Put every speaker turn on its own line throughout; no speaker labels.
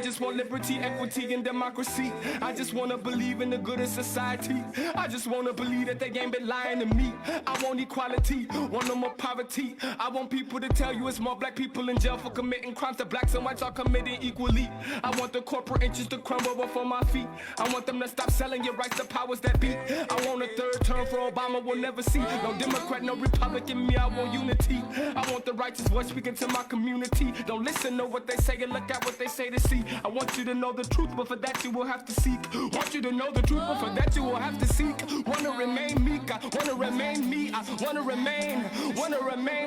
I just want liberty, equity, and democracy. I just want to believe in the good of society. I just want to believe that they ain't been lying to me. I want equality, want no more poverty. I want people to tell you it's more black people in jail for committing crimes that blacks and whites are committing equally. I want the corporate interests to crumble before my feet. I want them to stop selling your rights to powers that be. I want a third term for Obama, we'll never see. No Democrat, no Republican, me, I want unity. I want the righteous voice speaking to my community. Don't listen to what they say and look at what they say to see. I want you to know the truth, but for that you will have to seek. Want you to know the truth, but for that you will have to seek. Wanna remain meek, I wanna remain me. I wanna remain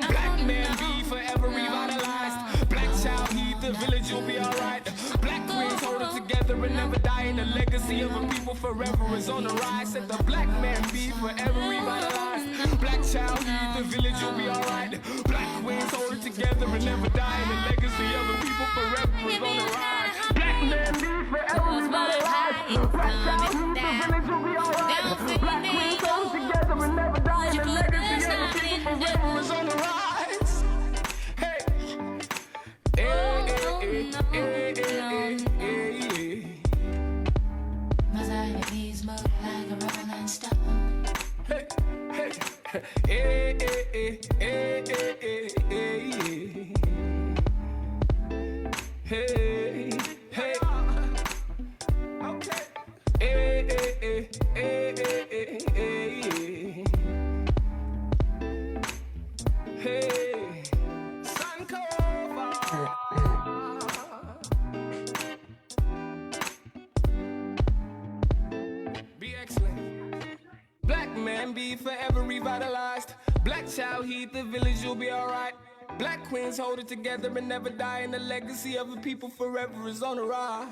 black man, be forever revitalized. Black child, heed the village, you'll be alright. Black queens hold it together and never die. And the legacy of a people forever is on the rise. Said the black man be forever revitalized. Black child, heed the village, you'll be alright. Black queens hold it together and never die. And the legacy of a people forever is on the rise. Black man be forever revitalized. Black child, heed the village, you'll be alright. Black queens hold it together and never die. And the legacy of a people forever is on the rise. Hey, hey, hey, hey, hey, hey, hey. Hey, hey, hey, hey, hey, hey, hey, hey, hey, okay. Hey, hey, hey, hey, hey, hey, sun cover. Be excellent. Black man be forever revitalized. Black child, heed the village, you'll be alright. Black queens hold it together and never die. And the legacy of a people forever is on the rise.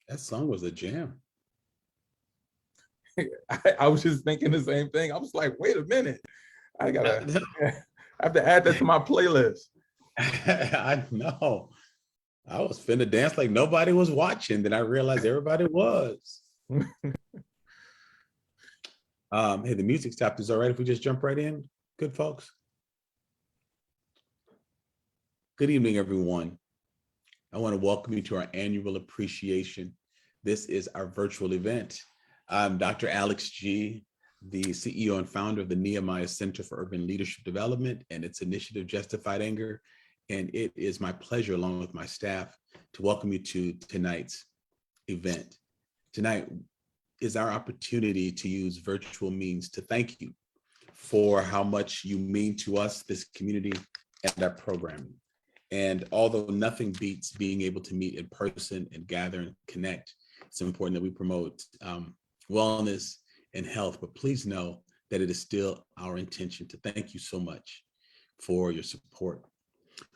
That song was a jam.
I was just thinking the same thing. I was like, wait a minute. I have to add that to my playlist.
I know. I was finna dance like nobody was watching. Then I realized everybody was. Hey, the music stopped. Is all right if we just jump right in? Good folks. Good evening, everyone. I want to welcome you to our annual appreciation. This is our virtual event. I'm Dr. Alex G., the CEO and founder of the Nehemiah Center for Urban Leadership Development and its initiative, Justified Anger. And it is my pleasure, along with my staff, to welcome you to tonight's event. Tonight is our opportunity to use virtual means to thank you for how much you mean to us, this community, and our programming. And although nothing beats being able to meet in person and gather and connect, it's important that we promote wellness and health, but please know that it is still our intention to thank you so much for your support.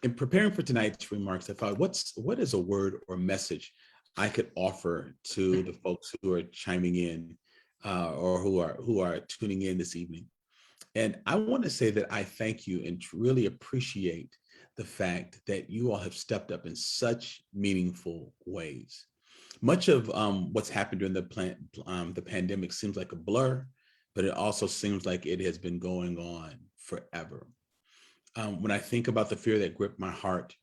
In preparing for tonight's remarks, I thought, what is a word or message I could offer to the folks who are chiming in or who are tuning in this evening? And I want to say that I thank you and really appreciate the fact that you all have stepped up in such meaningful ways. Much of what's happened during the pandemic seems like a blur, but it also seems like it has been going on forever. When I think about the fear that gripped my heart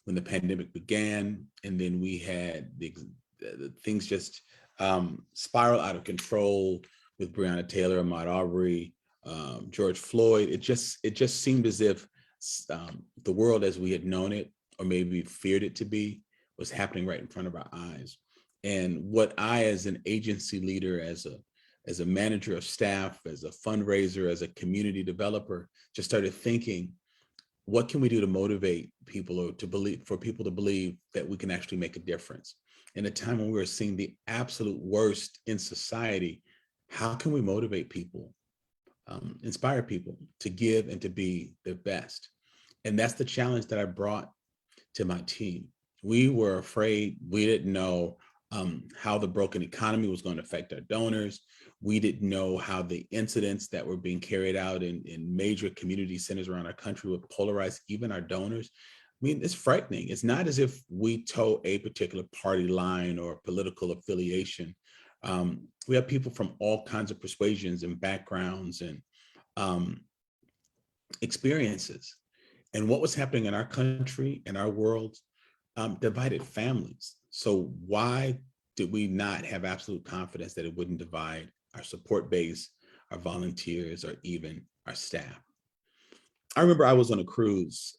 when the pandemic began, and then we had the things just spiral out of control with Breonna Taylor, Ahmaud Arbery, George Floyd, it just seemed as if the world as we had known it, or maybe feared it to be, was happening right in front of our eyes. And what I, as an agency leader, as a manager of staff, as a fundraiser, as a community developer, just started thinking, what can we do to motivate people or for people to believe that we can actually make a difference? In a time when we are seeing the absolute worst in society, how can we motivate people, inspire people to give and to be their best? And that's the challenge that I brought to my team. We were afraid. We didn't know how the broken economy was going to affect our donors. We didn't know how the incidents that were being carried out in major community centers around our country would polarize even our donors. mean, it's frightening. It's not as if we toe a particular party line or political affiliation. We have people from all kinds of persuasions and backgrounds and um, experiences. And what was happening in our country, in our world, divided families. So why did we not have absolute confidence that it wouldn't divide our support base, our volunteers, or even our staff? I remember I was on a cruise.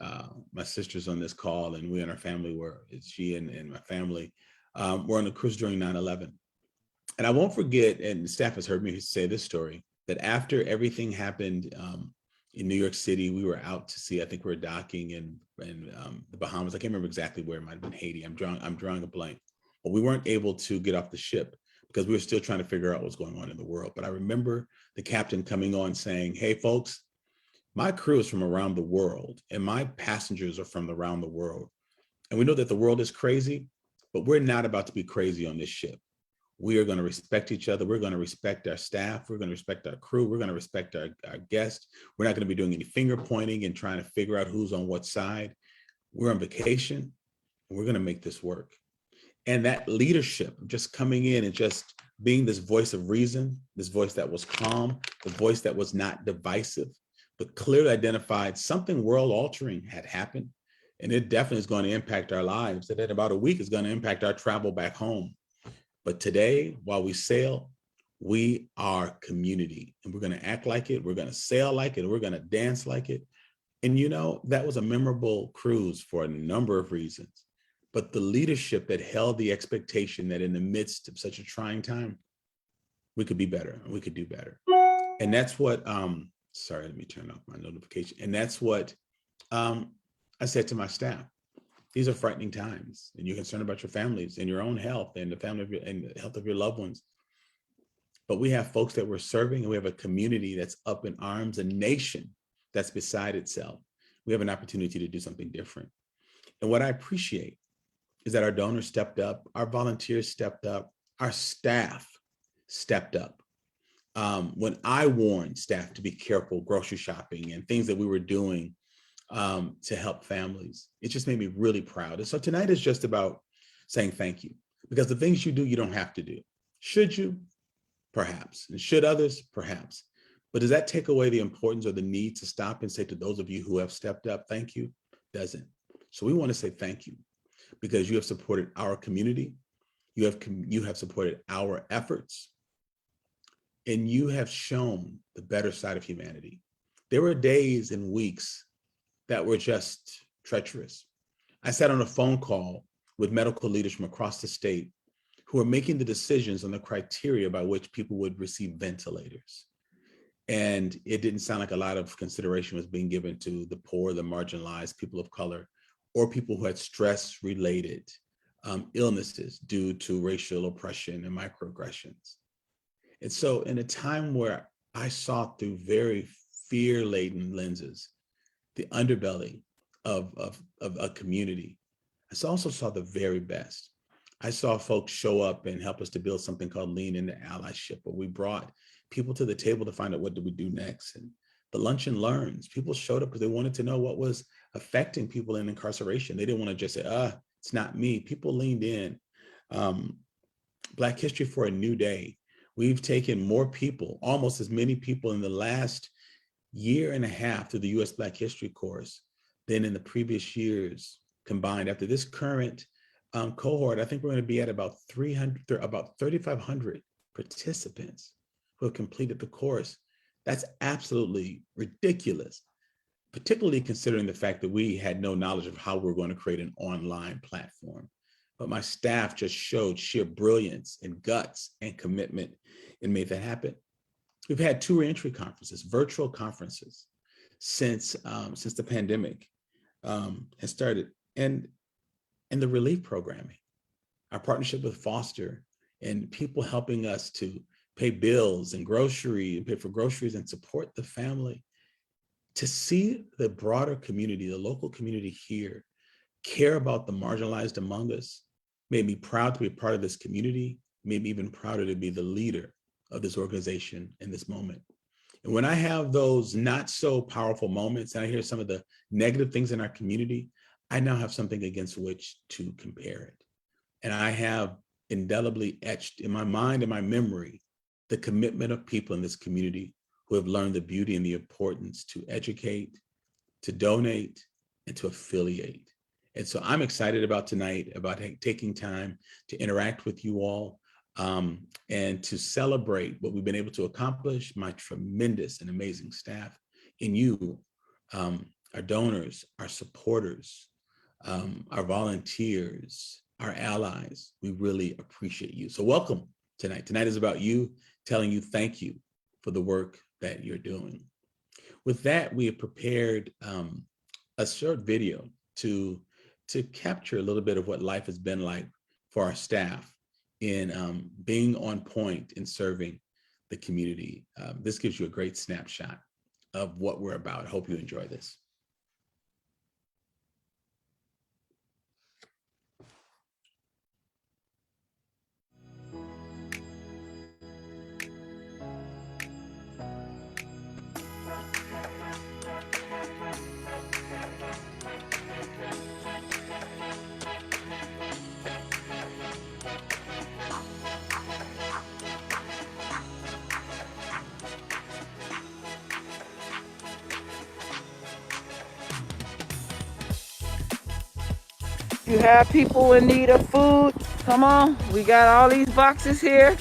My sister's on this call, and we and our family were, she and my family were on a cruise during 9/11. And I won't forget, and the staff has heard me say this story, that after everything happened in New York City, we were out to sea. I think we were docking in the Bahamas. I can't remember exactly where. It might have been Haiti. I'm drawing a blank. But we weren't able to get off the ship because we were still trying to figure out what's going on in the world. But I remember the captain coming on saying, "Hey, folks, my crew is from around the world, and my passengers are from around the world. And we know that the world is crazy, but we're not about to be crazy on this ship. We are going to respect each other. We're going to respect our staff. We're going to respect our crew. We're going to respect our guests. We're not going to be doing any finger pointing and trying to figure out who's on what side. We're on vacation, and we're going to make this work." And that leadership, just coming in and just being this voice of reason, this voice that was calm, the voice that was not divisive, but clearly identified something world altering had happened. And it definitely is going to impact our lives. And in about a week, it's going to impact our travel back home. But today, while we sail, we are community, and we're going to act like it. We're going to sail like it. We're going to dance like it. And that was a memorable cruise for a number of reasons. But the leadership that held the expectation that in the midst of such a trying time, we could be better and we could do better. And that's what, sorry, let me turn off my notification. And that's what I said to my staff. These are frightening times, and you're concerned about your families and your own health and the health of your loved ones. But we have folks that we're serving, and we have a community that's up in arms, a nation that's beside itself. We have an opportunity to do something different. And what I appreciate is that our donors stepped up, our volunteers stepped up, our staff stepped up. When I warned staff to be careful grocery shopping and things that we were doing to help families, it just made me really proud. And so tonight is just about saying thank you, because the things you do, you don't have to do. Should you? Perhaps. And should others? Perhaps. But does that take away the importance or the need to stop and say to those of you who have stepped up, thank you? Doesn't. So we want to say thank you, because you have supported our community. You have supported our efforts, and you have shown the better side of humanity. There were days and weeks that were just treacherous. I sat on a phone call with medical leaders from across the state who are making the decisions on the criteria by which people would receive ventilators. And it didn't sound like a lot of consideration was being given to the poor, the marginalized, people of color, or people who had stress-related illnesses due to racial oppression and microaggressions. And so in a time where I saw through very fear-laden lenses the underbelly of a community, I also saw the very best. I saw folks show up and help us to build something called Lean into Allyship, where we brought people to the table to find out what do we do next. And the lunch and learns, people showed up because they wanted to know what was affecting people in incarceration. They didn't want to just say, it's not me. People leaned in. Black History for a New Day. We've taken more people, almost as many people in the last year and a half through the U.S. Black History course than in the previous years combined. After this current cohort, I think we're going to be at about 3,500 participants who have completed the course. That's absolutely ridiculous, particularly considering the fact that we had no knowledge of how we're going to create an online platform. But my staff just showed sheer brilliance and guts and commitment and made that happen. We've had 2 reentry conferences, virtual conferences, since the pandemic has started, and the relief programming, our partnership with Foster, and people helping us to pay bills and pay for groceries and support the family. To see the broader community, the local community here, care about the marginalized among us, made me proud to be a part of this community, made me even prouder to be the leader of this organization in this moment. And when I have those not so powerful moments, and I hear some of the negative things in our community, I now have something against which to compare it. And I have indelibly etched in my mind and my memory the commitment of people in this community who have learned the beauty and the importance to educate, to donate, and to affiliate. And so I'm excited about tonight, about taking time to interact with you all, and to celebrate what we've been able to accomplish, my tremendous and amazing staff, and you, our donors, our supporters, our volunteers, our allies. We really appreciate you. So welcome tonight. Tonight is about you, telling you thank you for the work that you're doing. With that, we have prepared a short video to capture a little bit of what life has been like for our staff in being on point in serving the community. This gives you a great snapshot of what we're about. I hope you enjoy this.
You have people in need of food, come on, we got all these boxes here.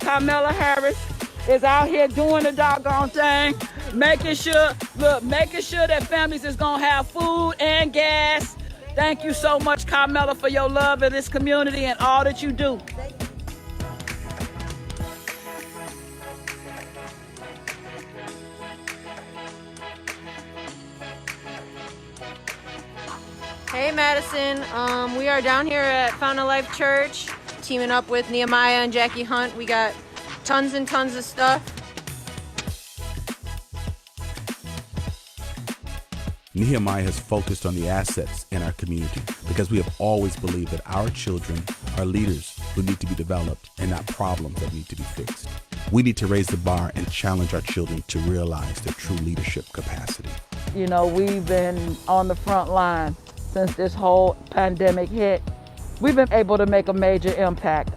Kamala Harris is out here doing the doggone thing, making sure that families is gonna have food and gas. Thank you so much, Kamala, for your love in this community and all that you do.
Hey Madison, we are down here at Fountain of Life Church, teaming up with Nehemiah and Jackie Hunt. We got tons and tons of stuff.
Nehemiah has focused on the assets in our community because we have always believed that our children are leaders who need to be developed and not problems that need to be fixed. We need to raise the bar and challenge our children to realize their true leadership capacity.
You know, we've been on the front line since this whole pandemic hit. We've been able to make a major impact.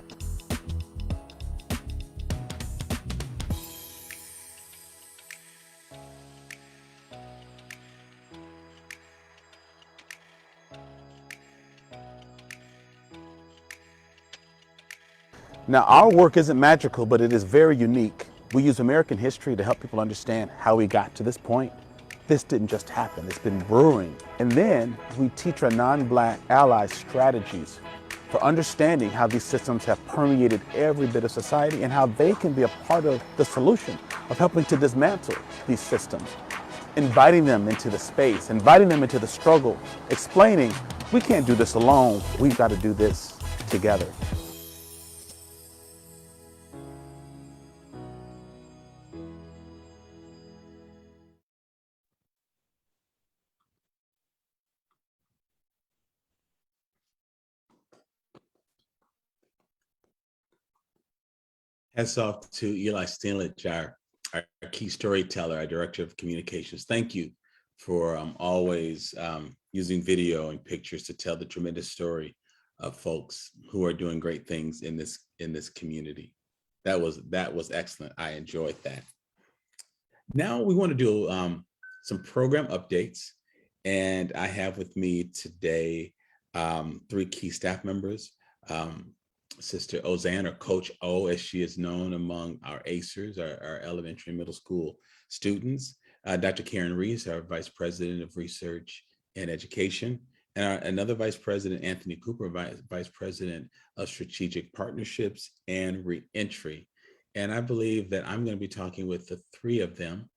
Now, our work isn't magical, but it is very unique. We use American history to help people understand how we got to this point. This didn't just happen, it's been brewing. And then we teach our non-Black allies strategies for understanding how these systems have permeated every bit of society and how they can be a part of the solution of helping to dismantle these systems. Inviting them into the space, inviting them into the struggle, explaining, we can't do this alone, we've got to do this together.
Hats off to Eli Steenlich, our key storyteller, our director of communications. Thank you for always using video and pictures to tell the tremendous story of folks who are doing great things in this community. That was excellent. I enjoyed that. Now we want to do some program updates, and I have with me today 3 key staff members. Sister Ozanne, or Coach O, as she is known among our ACERs, our elementary and middle school students. Dr. Karen Reese, our Vice President of Research and Education, and another Vice President, Anthony Cooper, Vice President of Strategic Partnerships and Reentry. And I believe that I'm going to be talking with the 3 of them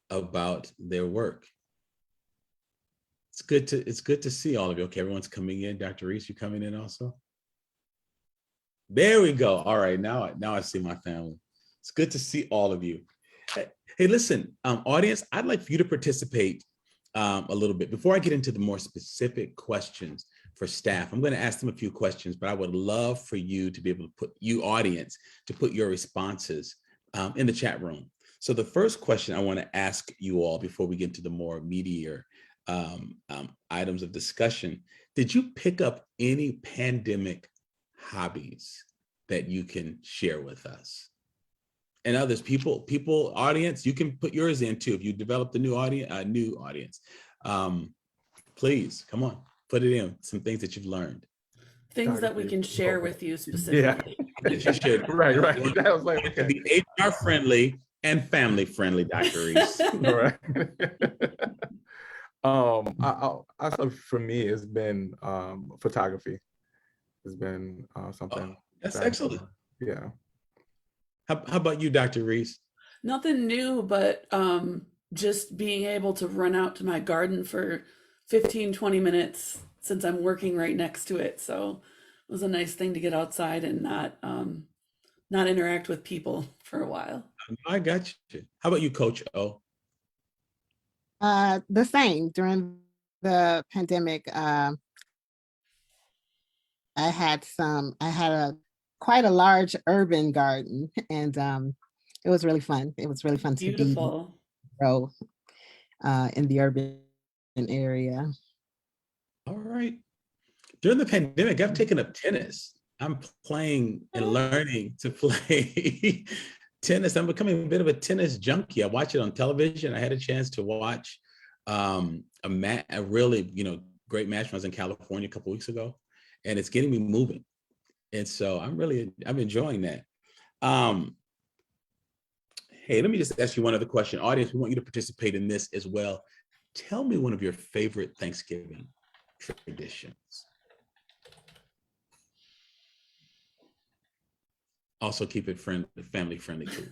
about their work. It's good to see all of you. Okay, everyone's coming in. Dr. Reese, you coming in also? There we go. All right, now I see my family. It's good to see all of you. Hey, listen, audience, I'd like for you to participate a little bit. Before I get into the more specific questions for staff, I'm going to ask them a few questions, but I would love for you to be able to you audience, to put your responses in the chat room. So the first question I want to ask you all before we get into the more meatier items of discussion, did you pick up any pandemic hobbies that you can share with us? And others, audience, you can put yours in too. If you developed a new audience, please come on, put it in. Some things that you've learned.
Things that we can share with you specifically.
Yeah.
You should.
Right. That was like,
okay. Be HR friendly and family friendly, Dr. Reese.
Right. I for me, it's been photography. It's been something.
That's excellent.
Yeah.
How about you, Dr. Reese?
Nothing new, but just being able to run out to my garden for 15, 20 minutes since I'm working right next to it. So it was a nice thing to get outside and not interact with people for a while.
I got you. How about you, Coach O?
The same. During the pandemic, I had quite a large urban garden, and it was really fun. It was really fun to grow in the urban area.
All right. During the pandemic, I've taken up tennis. I'm playing and learning to play tennis. I'm becoming a bit of a tennis junkie. I watch it on television. I had a chance to watch a really, great match when I was in California a couple of weeks ago, and it's getting me moving. And so I'm enjoying that. Hey, let me just ask you one other question. Audience, we want you to participate in this as well. Tell me one of your favorite Thanksgiving traditions. Also keep it family friendly too.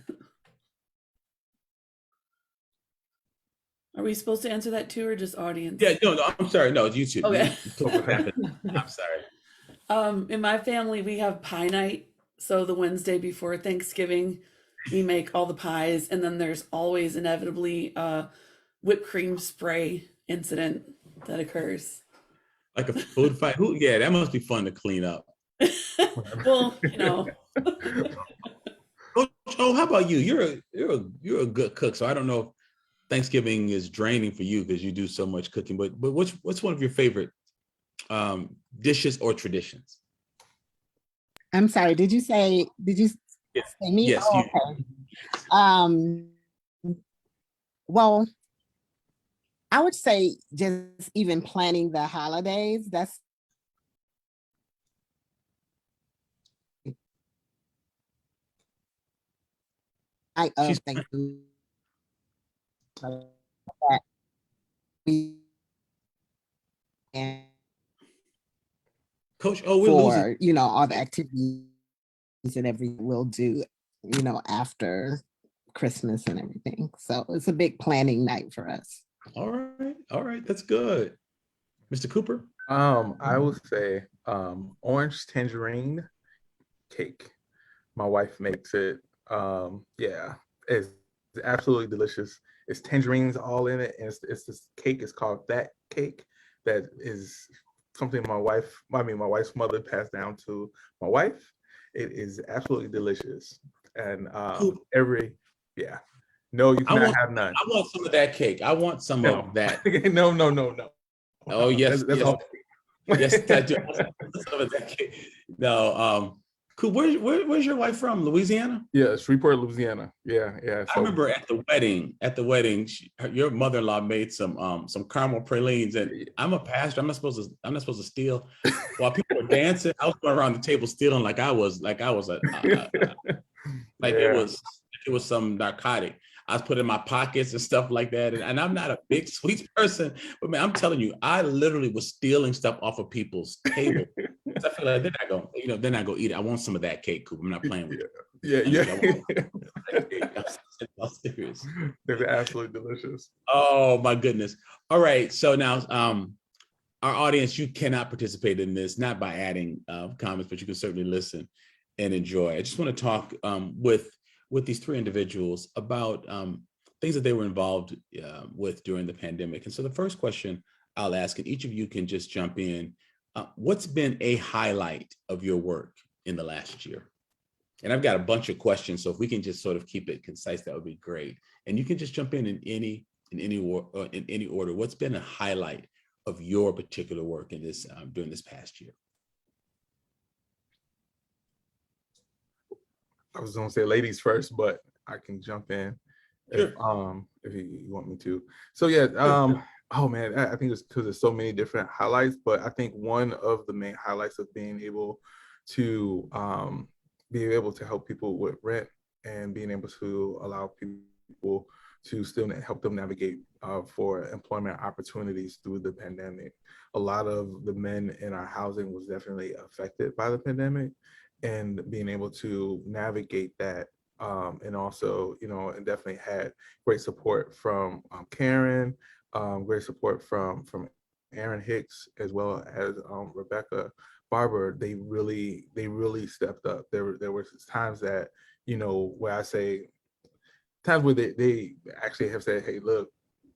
Are we supposed to answer that too, or just audience?
Yeah, no, I'm sorry. No, it's you two.
Okay.
I'm sorry.
In my family, we have pie night. So the Wednesday before Thanksgiving, we make all the pies, and then there's always inevitably a whipped cream spray incident that occurs.
Like a food fight? Yeah, that must be fun to clean up.
Well,
Coach O, how about you? You're a good cook, so I don't know if Thanksgiving is draining for you because you do so much cooking. But what's one of your favorite dishes or traditions?
I'm sorry. Did you say
Yes.
say me?
Yes.
Oh, okay. Well, I would say just even planning the holidays. That's thank you. And
Coach O, we're
for
losing.
all the activities and everything we'll do, after Christmas and everything. So it's a big planning night for us.
All right, that's good. Mr. Cooper?
I would say orange tangerine cake. My wife makes it. Yeah, it's absolutely delicious. It's tangerines all in it, and it's this cake. It's called That Cake. That is something my wife's mother passed down to my wife. It is absolutely delicious, and no, you cannot have none.
I want some of that cake. I want some of that.
No.
Oh yes,
that's
yes.
all.
Yes, I do. Some of that cake. No, cool. Where's your wife from? Louisiana?
Yeah, Shreveport, Louisiana. Yeah.
So, I remember at the wedding, your mother-in-law made some caramel pralines, and I'm a pastor. I'm not supposed to steal. While people were dancing, I was going around the table stealing like I was it was some narcotic. I was putting in my pockets and stuff like that. And I'm not a big sweets person, but man, I'm telling you, I literally was stealing stuff off of people's table. I feel like they're not gonna eat it. I want some of that cake, Cooper. I'm not playing with you.
Yeah.
I'm serious.
They're absolutely delicious.
Oh my goodness. All right. So now our audience, you cannot participate in this, not by adding comments, but you can certainly listen and enjoy. I just want to talk with these three individuals about things that they were involved with during the pandemic. And so the first question I'll ask, and each of you can just jump in, what's been a highlight of your work in the last year? And I've got a bunch of questions, so if we can just sort of keep it concise, that would be great. And you can just jump in any order. What's been a highlight of your particular work in this during this past year?
I was gonna say ladies first, but I can jump in
Sure.
if you want me to. So yeah, oh man, I think it's because there's so many different highlights, but I think one of the main highlights of being able to help people with rent and being able to allow people to still help them navigate for employment opportunities through the pandemic. A lot of the men in our housing was definitely affected by the pandemic, and being able to navigate that, and also, and definitely had great support from Karen, great support from Aaron Hicks, as well as Rebecca Barber. They really stepped up. There were times that, where I say times where they actually have said, hey, look,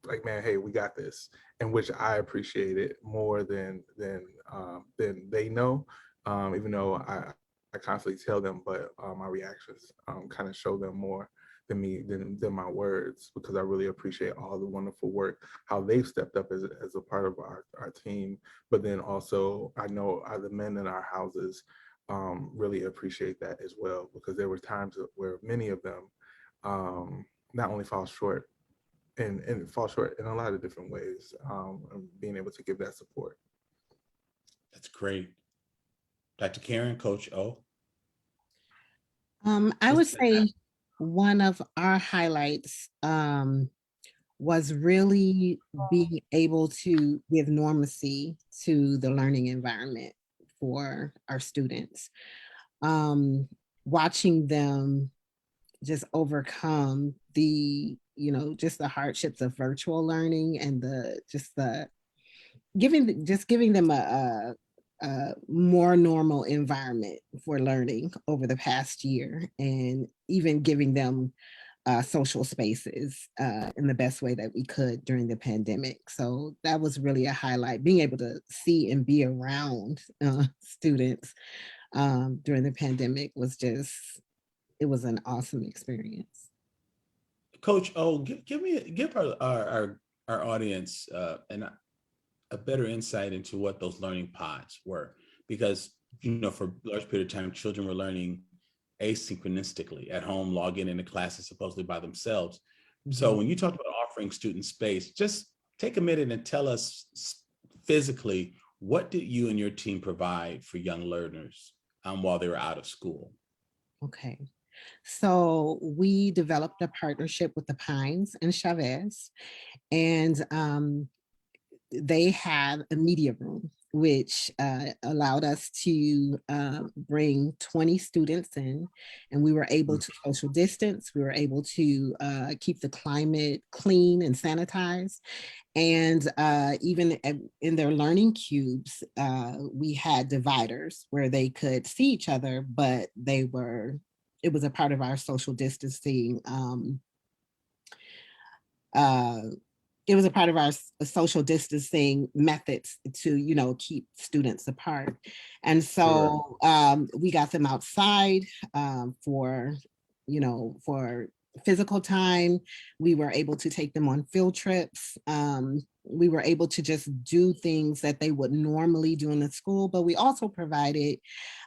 like, man, hey, we got this, and which I appreciate it more than they know, even though I constantly tell them, but my reactions kind of show them more than my words, because I really appreciate all the wonderful work, how they've stepped up as a part of our team. But then also, I know the men in our houses really appreciate that as well, because there were times where many of them not only fall short and fall short in a lot of different ways, and being able to give that support.
That's great. Dr. Karen, Coach O.
I would say one of our highlights was really being able to give normacy to the learning environment for our students. Watching them just overcome the, just the hardships of virtual learning, and giving them a more normal environment for learning over the past year, and even giving them social spaces in the best way that we could during the pandemic. So that was really a highlight, being able to see and be around students during the pandemic it was an awesome experience.
Coach O, give our audience a better insight into what those learning pods were, because for a large period of time, children were learning asynchronistically at home, logging into classes supposedly by themselves. Mm-hmm. So when you talk about offering student space, just take a minute and tell us physically, what did you and your team provide for young learners while they were out of school?
Okay. So we developed a partnership with the Pines and Chavez, and they have a media room, which allowed us to bring 20 students in, and we were able to social distance. We were able to keep the climate clean and sanitized. And even in their learning cubes, we had dividers where they could see each other, but it was a part of our social distancing. It was a part of our social distancing methods to, keep students apart. And so we got them outside for physical time. We were able to take them on field trips. We were able to just do things that they would normally do in the school, but we also provided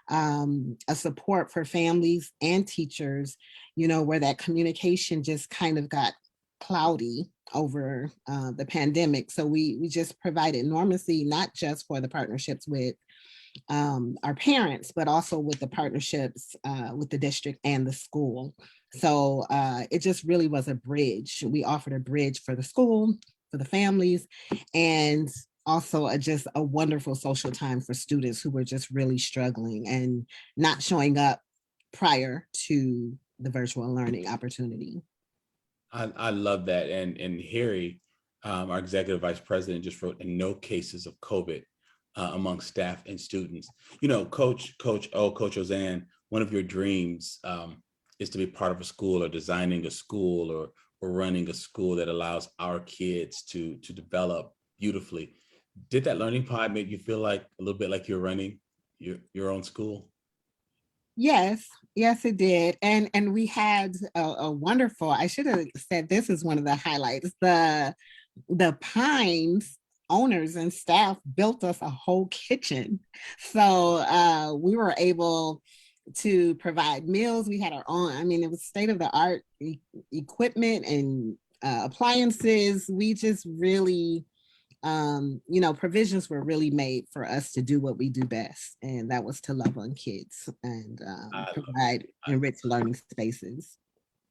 a support for families and teachers, where that communication just kind of got cloudy over the pandemic. So we just provided normacy, not just for the partnerships with our parents, but also with the partnerships with the district and the school. So it just really was a bridge. We offered a bridge for the school, for the families, and also just a wonderful social time for students who were just really struggling and not showing up prior to the virtual learning opportunity.
I love that. And Harry, our executive vice president, just wrote, "and no cases of COVID among staff and students." Coach Ozanne, one of your dreams is to be part of a school, or designing a school, or running a school that allows our kids to develop beautifully. Did that learning pod make you feel like a little bit like you're running your own school?
Yes, it did. And we had a wonderful, I should have said this is one of the highlights. The Pines owners and staff built us a whole kitchen. So we were able to provide meals. We had our own, I mean, it was state of the art equipment and appliances. We just really, provisions were really made for us to do what we do best. And that was to love on kids and provide enriched learning spaces.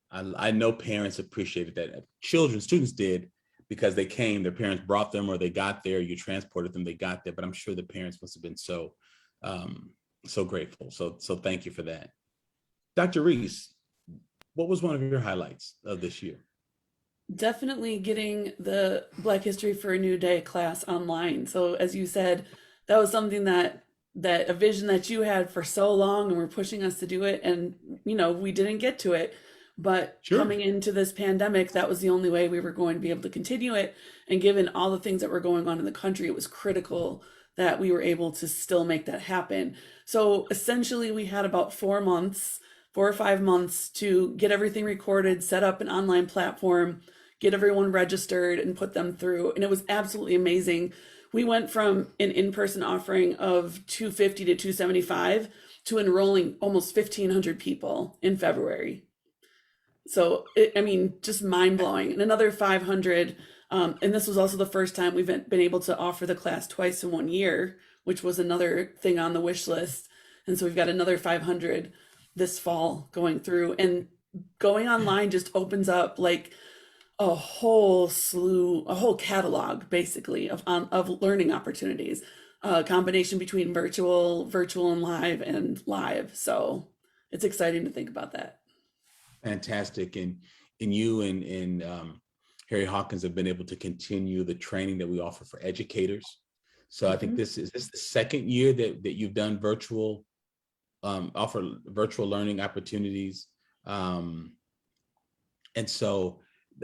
I know parents appreciated that. Students did, because they came, their parents brought them, or they got there, you transported them, they got there. But I'm sure the parents must have been so grateful. So thank you for that. Dr. Reese, what was one of your highlights of this year?
Definitely getting the Black History for a New Day class online. So as you said, that was something that a vision that you had for so long, and were pushing us to do it. And, we didn't get to it. But coming into this pandemic, that was the only way we were going to be able to continue it. And given all the things that were going on in the country, it was critical that we were able to still make that happen. So essentially, we had about 4 or 5 months to get everything recorded, set up an online platform, get everyone registered, and put them through. And it was absolutely amazing. We went from an in-person offering of 250 to 275 to enrolling almost 1,500 people in February. So, just mind-blowing. And another 500, and this was also the first time we've been able to offer the class twice in 1 year, which was another thing on the wish list. And so we've got another 500 this fall going through. And going online just opens up like a whole catalog, basically, of learning opportunities, a combination between virtual and live. So it's exciting to think about that.
Fantastic. And you and Harry Hawkins have been able to continue the training that we offer for educators. So I think this is the second year that you've done offer virtual learning opportunities. And so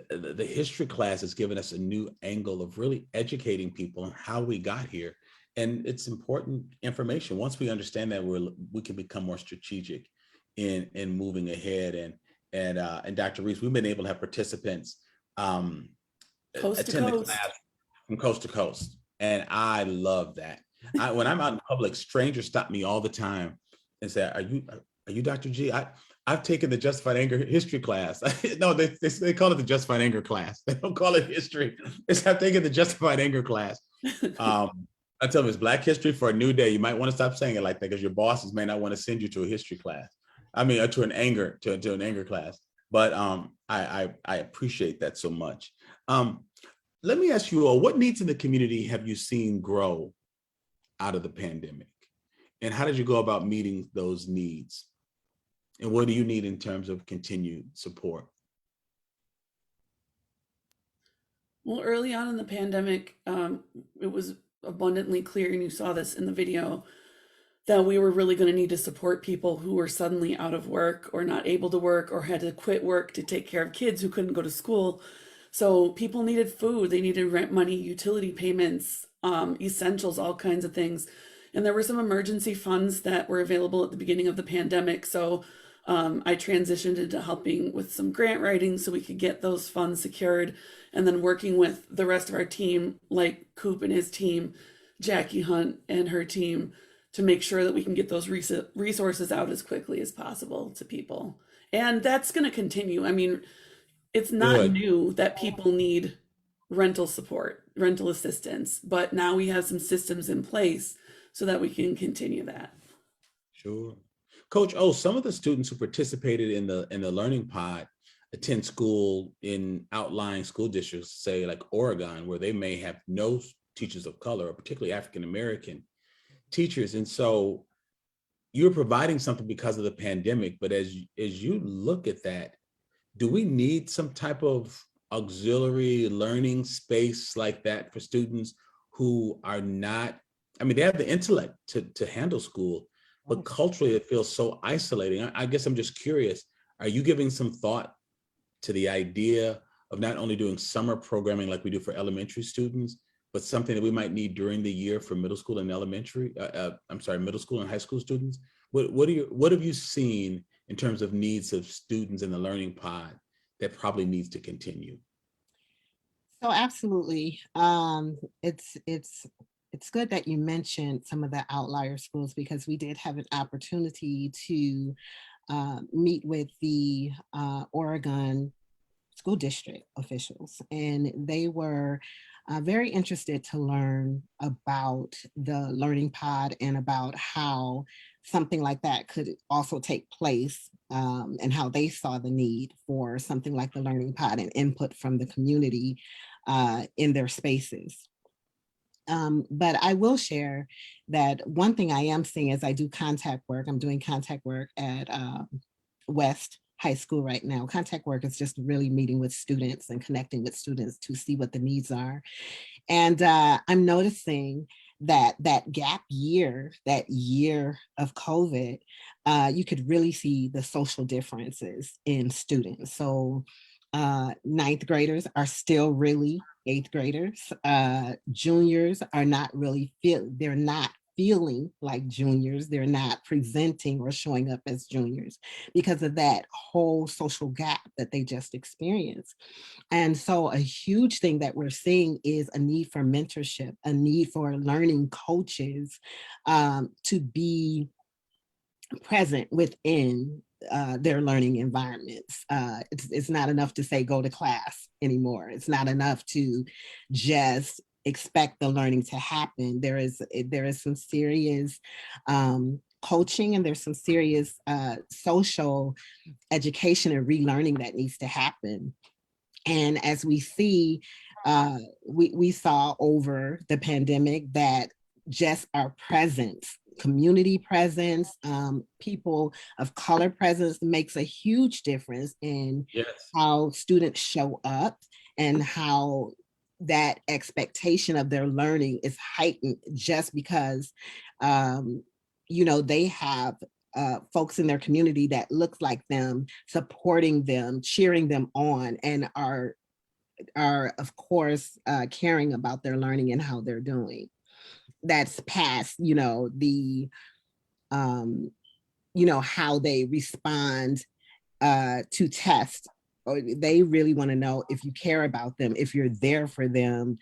the history class has given us a new angle of really educating people on how we got here. And it's important information. Once we understand that, we can become more strategic in moving ahead. And Dr. Reese, we've been able to have participants attend the class from coast to coast. And I love that. When I'm out in public, strangers stop me all the time and say, are you Dr. G? I've taken the Justified Anger history class. No, they call it the Justified Anger class. They don't call it history. I've taken the Justified Anger class. I tell them it's Black History for a New Day. You might want to stop saying it like that, because your bosses may not want to send you to a history class. To an anger class. But I appreciate that so much. Let me ask you all, what needs in the community have you seen grow out of the pandemic? And how did you go about meeting those needs? And what do you need in terms of continued support?
Well, early on in the pandemic, it was abundantly clear, and you saw this in the video, that we were really going to need to support people who were suddenly out of work or not able to work or had to quit work to take care of kids who couldn't go to school. So people needed food, they needed rent money, utility payments, essentials, all kinds of things. And there were some emergency funds that were available at the beginning of the pandemic. So I transitioned into helping with some grant writing so we could get those funds secured, and then working with the rest of our team, like Coop and his team, Jackie Hunt and her team, to make sure that we can get those resources out as quickly as possible to people. And that's going to continue. It's not new that people need rental support, rental assistance, but now we have some systems in place so that we can continue that.
Sure. Coach, some of the students who participated in the Learning Pod attend school in outlying school districts, say like Oregon, where they may have no teachers of color, or particularly African-American teachers. And so you're providing something because of the pandemic, but as you look at that, do we need some type of auxiliary learning space like that for students who are not, they have the intellect to handle school, but culturally it feels so isolating. I guess I'm just curious, are you giving some thought to the idea of not only doing summer programming like we do for elementary students, but something that we might need during the year for middle school and middle school and high school students, What have you seen in terms of needs of students in the learning pod that probably needs to continue?
So absolutely. It's good that you mentioned some of the outlier schools, because we did have an opportunity to meet with the Oregon school district officials, and they were very interested to learn about the learning pod and about how something like that could also take place, and how they saw the need for something like the learning pod and input from the community in their spaces. But I will share that one thing I am seeing as I do contact work, I'm doing contact work at West High School right now. Contact work is just really meeting with students and connecting with students to see what the needs are. And I'm noticing that that gap year, that year of COVID, you could really see the social differences in students. So ninth graders are still really eighth graders. Juniors are not really they're not feeling like juniors. They're not presenting or showing up as juniors because of that whole social gap that they just experienced. And so a huge thing that we're seeing is a need for mentorship, a need for learning coaches to be present within their learning environments. It's not enough to say go to class anymore. It's not enough to just expect the learning to happen. There is some serious coaching, and there's some serious social education and relearning that needs to happen. And as we see, we saw over the pandemic that just our presence, community presence, people of color presence makes a huge difference in how students show up and how that expectation of their learning is heightened just because, they have folks in their community that look like them, supporting them, cheering them on, and are of course caring about their learning and how they're doing. That's past, the how they respond to tests. Or they really want to know if you care about them, if you're there for them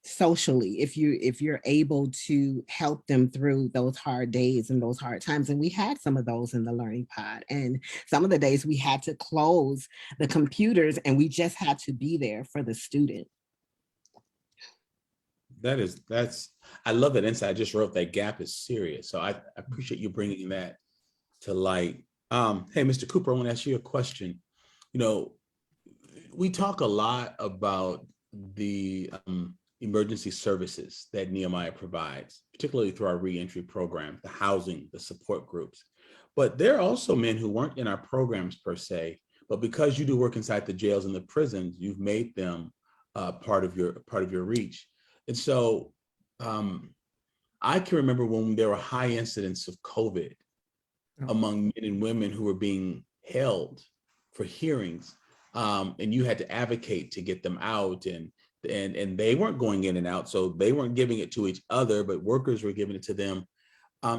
socially, if you're able to help them through those hard days and those hard times. And we had some of those in the learning pod, and some of the days we had to close the computers and we just had to be there for the student.
I love that insight. I just wrote that gap is serious. So I appreciate you bringing that to light. Hey, Mr. Cooper, I want to ask you a question. We talk a lot about the emergency services that Nehemiah provides, particularly through our reentry program, the housing, the support groups. But there are also men who weren't in our programs per se, but because you do work inside the jails and the prisons, you've made them part of your reach. And so I can remember when there were high incidents of COVID among men and women who were being held for hearings, and you had to advocate to get them out, and they weren't going in and out, so they weren't giving it to each other, but workers were giving it to them.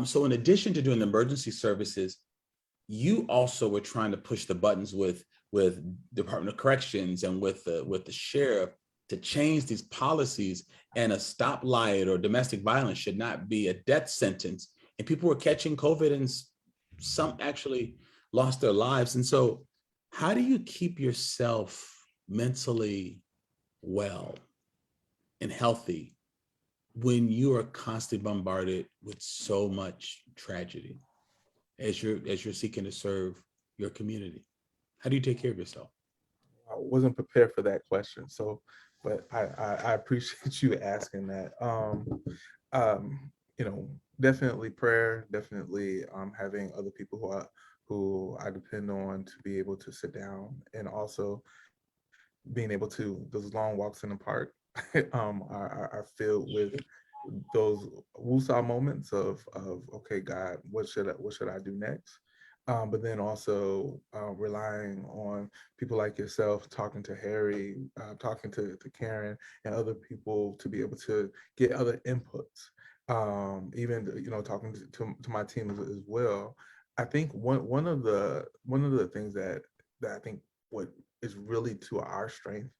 So in addition to doing the emergency services, you also were trying to push the buttons with Department of Corrections and with the sheriff to change these policies, and a stoplight or domestic violence should not be a death sentence. And people were catching COVID, and some actually lost their lives. And so how do you keep yourself mentally well and healthy when you are constantly bombarded with so much tragedy as you're seeking to serve your community? How do you take care of yourself?
I wasn't prepared for that question, but I appreciate you asking that. Definitely prayer, definitely having other people who I depend on to be able to sit down, and also being able to, those long walks in the park are filled with those woosah moments of okay, God, what should I do next? But then also relying on people like yourself, talking to Harry, talking to Karen and other people to be able to get other inputs. even talking to my team as well. I think one of the things that I think what is really to our strength,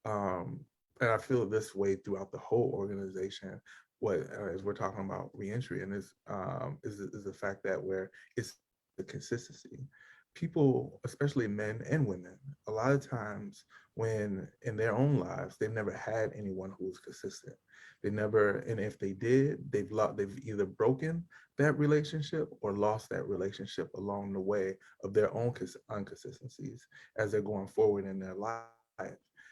and I feel this way throughout the whole organization, as we're talking about reentry, and is the fact that where it's the consistency. People, especially men and women, a lot of times when in their own lives they've never had anyone who was consistent. They never, and if they did, they've either broken that relationship or lost that relationship along the way of their own inconsistencies as they're going forward in their life.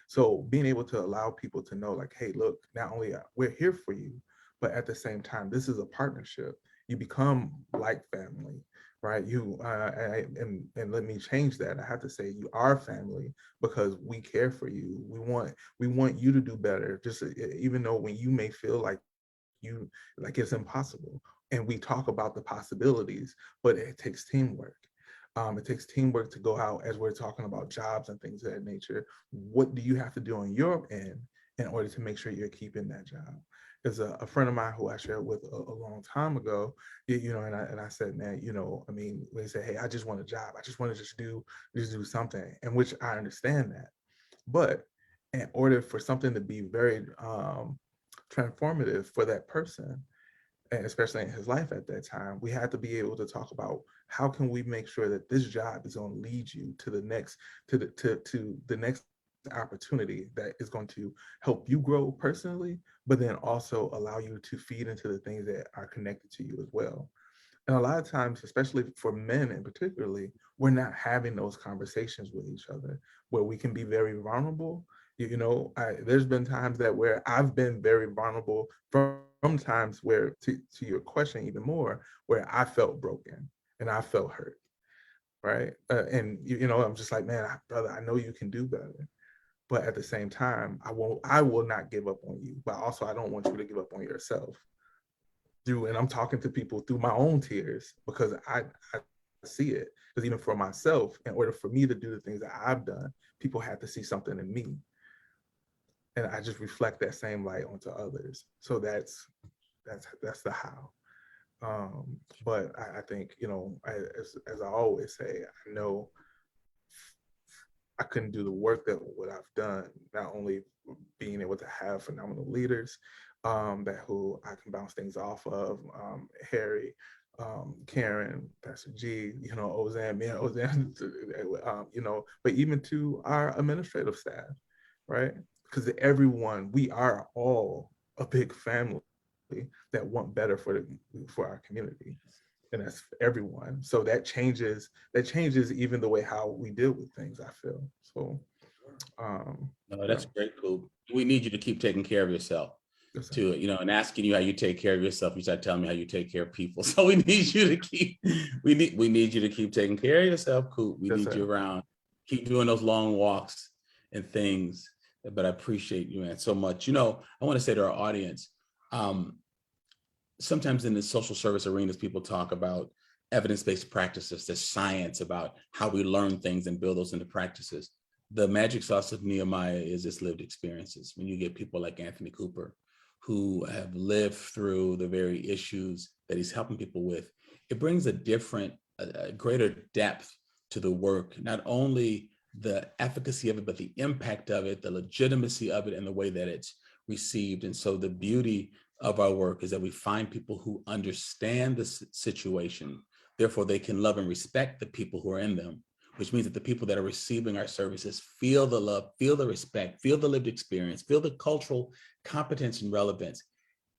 So being able to allow people to know, like, hey, look, not only we're here for you, but at the same time, this is a partnership. You become like family, right? And let me change that. I have to say you are family because we care for you. We want you to do better. Just even though when you may feel like it's impossible, and we talk about the possibilities, but it takes teamwork. It takes teamwork to go out as we're talking about jobs and things of that nature. What do you have to do on your end in order to make sure you're keeping that job? There's a friend of mine who I shared with a long time ago, and I said, man, I mean, when they say, hey, I just want a job, I just want to just do something, and which I understand that. But in order for something to be very transformative for that person, and especially in his life at that time, we had to be able to talk about how can we make sure that this job is going to lead you to the next opportunity that is going to help you grow personally, but then also allow you to feed into the things that are connected to you as well. And a lot of times, especially for men in particularly, we're not having those conversations with each other where we can be very vulnerable. There's been times that where I've been very vulnerable from times where, to your question even more, where I felt broken and I felt hurt, right? And I'm just like, man, brother, I know you can do better, but at the same time, I will not give up on you, but also I don't want you to give up on yourself. And I'm talking to people through my own tears because I see it. Because even for myself, in order for me to do the things that I've done, people have to see something in me, and I just reflect that same light onto others. So that's the how. But I think, as I always say, I know I couldn't do the work that what I've done, not only being able to have phenomenal leaders who I can bounce things off of, Harry, Karen, Pastor G, Ozan, me and Ozan, but even to our administrative staff, right? Because we are all a big family that want better for our community, and that's everyone. So that changes even the way how we deal with things, I feel. So
no, that's great, cool. We need you to keep taking care of yourself too, and asking you how you take care of yourself. You start telling me how you take care of people. So we need you to keep taking care of yourself, Coop. We need you around. Keep doing those long walks and things. But I appreciate you, man, so much. I want to say to our audience, sometimes in the social service arenas, people talk about evidence-based practices. There's science about how we learn things and build those into practices. The magic sauce of Nehemiah is its lived experiences. When you get people like Anthony Cooper, who have lived through the very issues that he's helping people with, it brings a greater depth to the work, not only the efficacy of it, but the impact of it, the legitimacy of it, and the way that it's received. And so the beauty of our work is that we find people who understand the situation, therefore they can love and respect the people who are in them, which means that the people that are receiving our services feel the love, feel the respect, feel the lived experience, feel the cultural competence and relevance,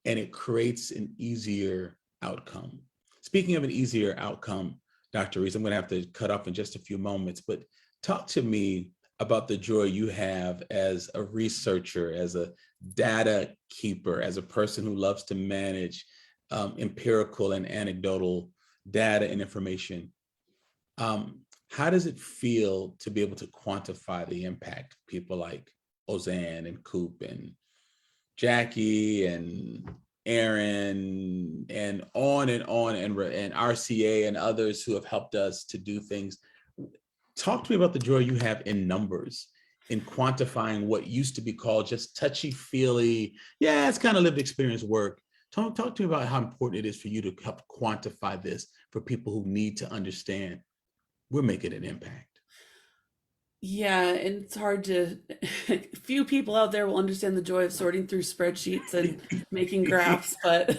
and it creates an easier outcome. Speaking of an easier outcome, Dr. Reese, I'm going to have to cut off in just a few moments, but talk to me about the joy you have as a researcher, as a data keeper, as a person who loves to manage empirical and anecdotal data and information. How does it feel to be able to quantify the impact of people like Ozan and Coop and Jackie and Aaron and on, and RCA and others who have helped us to do things? Talk to me about the joy you have in numbers, in quantifying what used to be called just touchy-feely, yeah, it's kind of lived experience work, Talk to me about how important it is for you to help quantify this for people who need to understand we're making an impact.
Yeah, and it's hard to, few people out there will understand the joy of sorting through spreadsheets and making graphs, but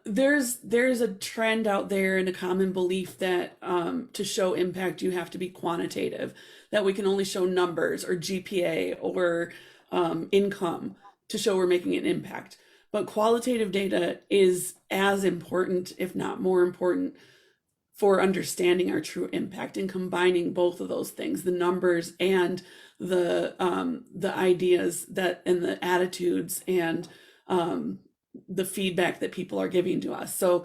there's a trend out there and a common belief that to show impact, you have to be quantitative, that we can only show numbers or GPA or income to show we're making an impact. But qualitative data is as important, if not more important, for understanding our true impact and combining both of those things, the numbers and the ideas that and the attitudes and the feedback that people are giving to us. So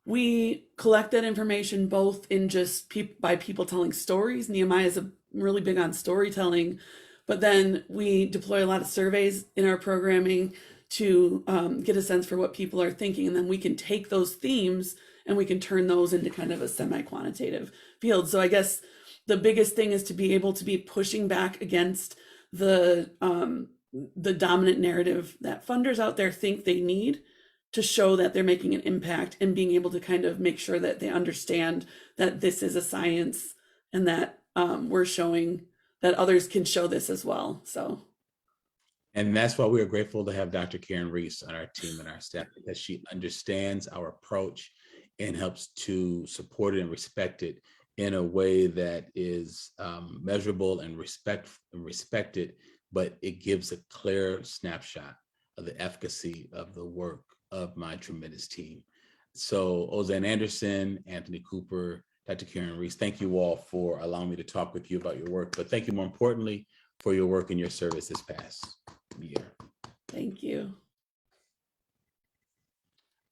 we collect that information both in just by people telling stories. Nehemiah is really big on storytelling, but then we deploy a lot of surveys in our programming to get a sense for what people are thinking. And then we can take those themes and we can turn those into kind of a semi-quantitative field. So I guess the biggest thing is to be able to be pushing back against the dominant narrative that funders out there think they need to show that they're making an impact, and being able to kind of make sure that they understand that this is a science and that we're showing that others can show this as well. So.
And that's why we are grateful to have Dr. Karen Reese on our team and our staff, because she understands our approach and helps to support it and respect it in a way that is measurable and respected, but it gives a clear snapshot of the efficacy of the work of my tremendous team. So Ozanne Anderson, Anthony Cooper, Dr. Karen Reese, thank you all for allowing me to talk with you about your work, but thank you more importantly for your work and your service this past year.
Thank you.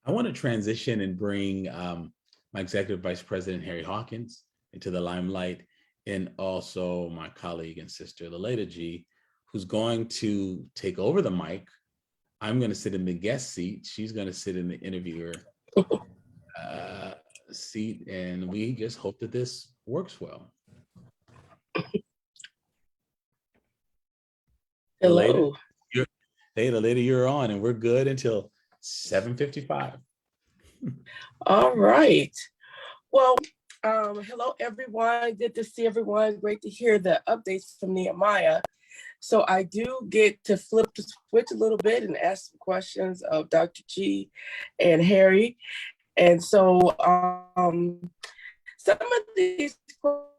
I want to transition and bring my Executive Vice President, Harry Hawkins, into the limelight, and also my colleague and sister, Laleta G, who's going to take over the mic. I'm going to sit in the guest seat. She's going to sit in the interviewer seat, and we just hope that this works well.
Hello.
Laleta, you're on, and we're good until 7:55.
All right. Well, hello, everyone. Good to see everyone. Great to hear the updates from Nehemiah. So I do get to flip the switch a little bit and ask some questions of Dr. G and Harry. And so some of these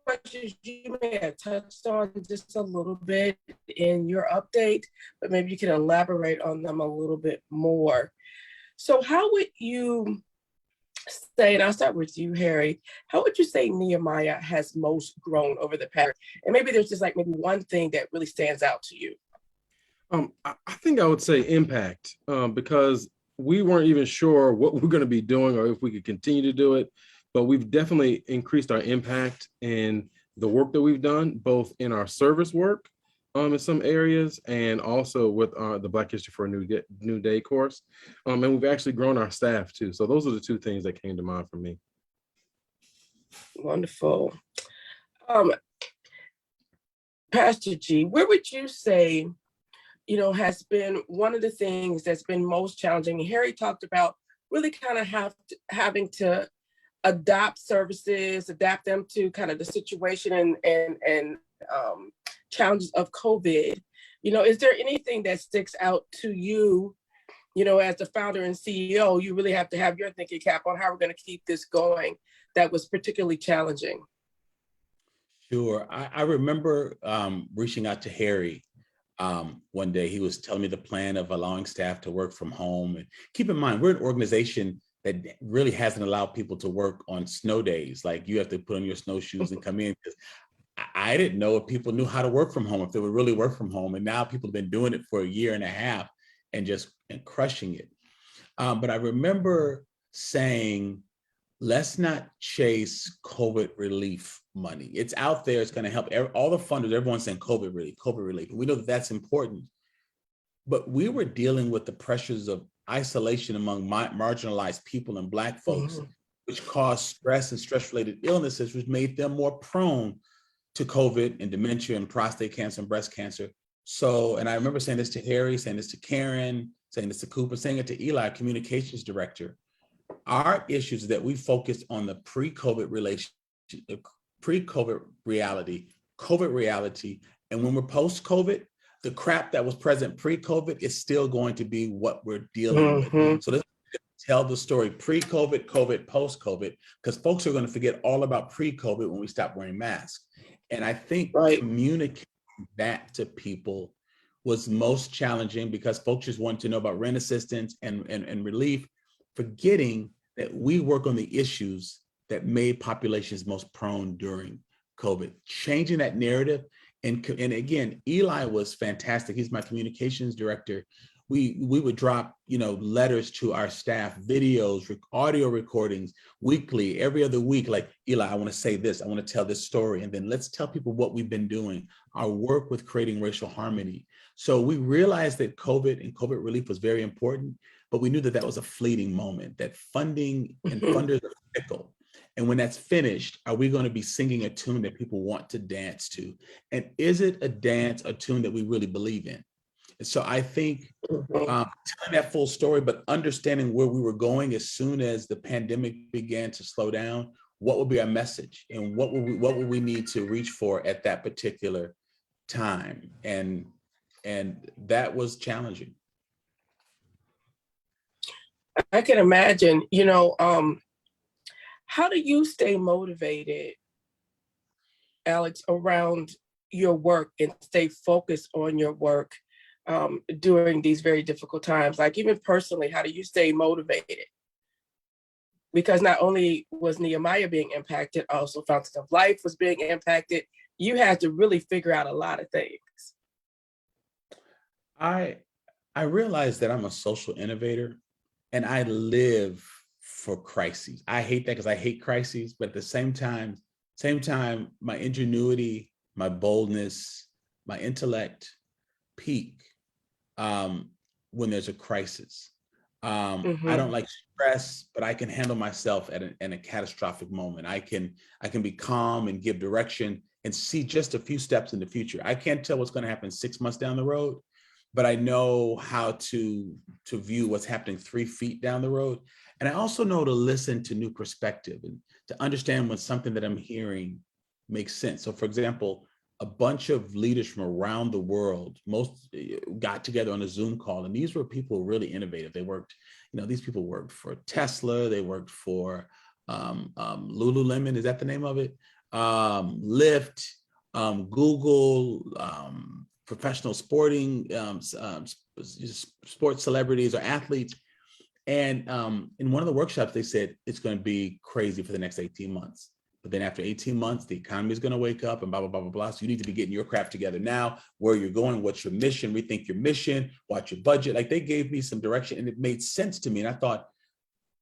questions you may have touched on just a little bit in your update, but maybe you can elaborate on them a little bit more. So how would you say, and I'll start with you, Harry, how would you say Nehemiah has most grown over the past? And maybe there's just like maybe one thing that really stands out to you.
I think I would say impact, because we weren't even sure what we're going to be doing or if we could continue to do it, but we've definitely increased our impact in the work that we've done, both in our service work in some areas, and also with the Black History for a New Day course. And we've actually grown our staff too. So those are the two things that came to mind for me.
Wonderful. Pastor G, where would you say, has been one of the things that's been most challenging? Harry talked about really kind of having to adapt services, adapt them to kind of the situation and challenges of COVID. Is there anything that sticks out to you, as the founder and CEO? You really have to have your thinking cap on how we're going to keep this going. That was particularly challenging.
Sure. I remember reaching out to Harry one day. He was telling me the plan of allowing staff to work from home. And keep in mind, we're an organization that really hasn't allowed people to work on snow days. Like, you have to put on your snowshoes and come in. Because I didn't know if people knew how to work from home, if they would really work from home. And now people have been doing it for a year and a half and crushing it. But I remember saying, let's not chase COVID relief money. It's out there. It's going to help all the funders. Everyone's saying COVID relief. We know that that's important. But we were dealing with the pressures of isolation among marginalized people and Black folks, which caused stress and stress-related illnesses, which made them more prone to COVID and dementia and prostate cancer and breast cancer So, and I remember saying this to Harry, saying this to Karen, saying this to Cooper, saying it to Eli, communications director. Our issues is that we focused on the pre-COVID pre-COVID reality, COVID reality. And when we're post-COVID, the crap that was present pre-COVID is still going to be what we're dealing with. So let's tell the story pre-COVID, COVID, post-COVID, because folks are going to forget all about pre-COVID when we stop wearing masks. And I think communicating that to people was most challenging because folks just wanted to know about rent assistance and relief, forgetting that we work on the issues that made populations most prone during COVID. Changing that narrative, and again, Eli was fantastic. He's my communications director. We would drop, letters to our staff, videos, audio recordings weekly, every other week, like, Eli, I want to say this, I want to tell this story. And then let's tell people what we've been doing, our work with creating racial harmony. So we realized that COVID and COVID relief was very important, but we knew that that was a fleeting moment, that funding and funders are fickle. And when that's finished, are we going to be singing a tune that people want to dance to? And is it a tune that we really believe in? And so I think telling that full story, but understanding where we were going as soon as the pandemic began to slow down, what would be our message and what would we need to reach for at that particular time? And that was challenging.
I can imagine, how do you stay motivated, Alex, around your work and stay focused on your work during these very difficult times? Like, even personally, how do you stay motivated? Because not only was Nehemiah being impacted, also Fountain of Life was being impacted. You had to really figure out a lot of things.
I realized that I'm a social innovator and I live for crises. I hate that because I hate crises, but at the same time, my ingenuity, my boldness, my intellect peak when there's a crisis. I don't like stress, but I can handle myself in a catastrophic moment. I can be calm and give direction and see just a few steps in the future. I can't tell what's going to happen 6 months down the road, but I know how to view what's happening 3 feet down the road. And I also know to listen to new perspective and to understand when something that I'm hearing makes sense. So for example, a bunch of leaders from around the world, most got together on a Zoom call. And these were people really innovative. They worked, these people worked for Tesla. They worked for Lululemon. Is that the name of it? Lyft, Google, professional sporting, sports celebrities or athletes. And in one of the workshops, they said, it's going to be crazy for the next 18 months. But then after 18 months, the economy is going to wake up and blah, blah, blah, blah, blah. So you need to be getting your crap together now, where you're going, what's your mission, rethink your mission, watch your budget. Like, they gave me some direction and it made sense to me. And I thought,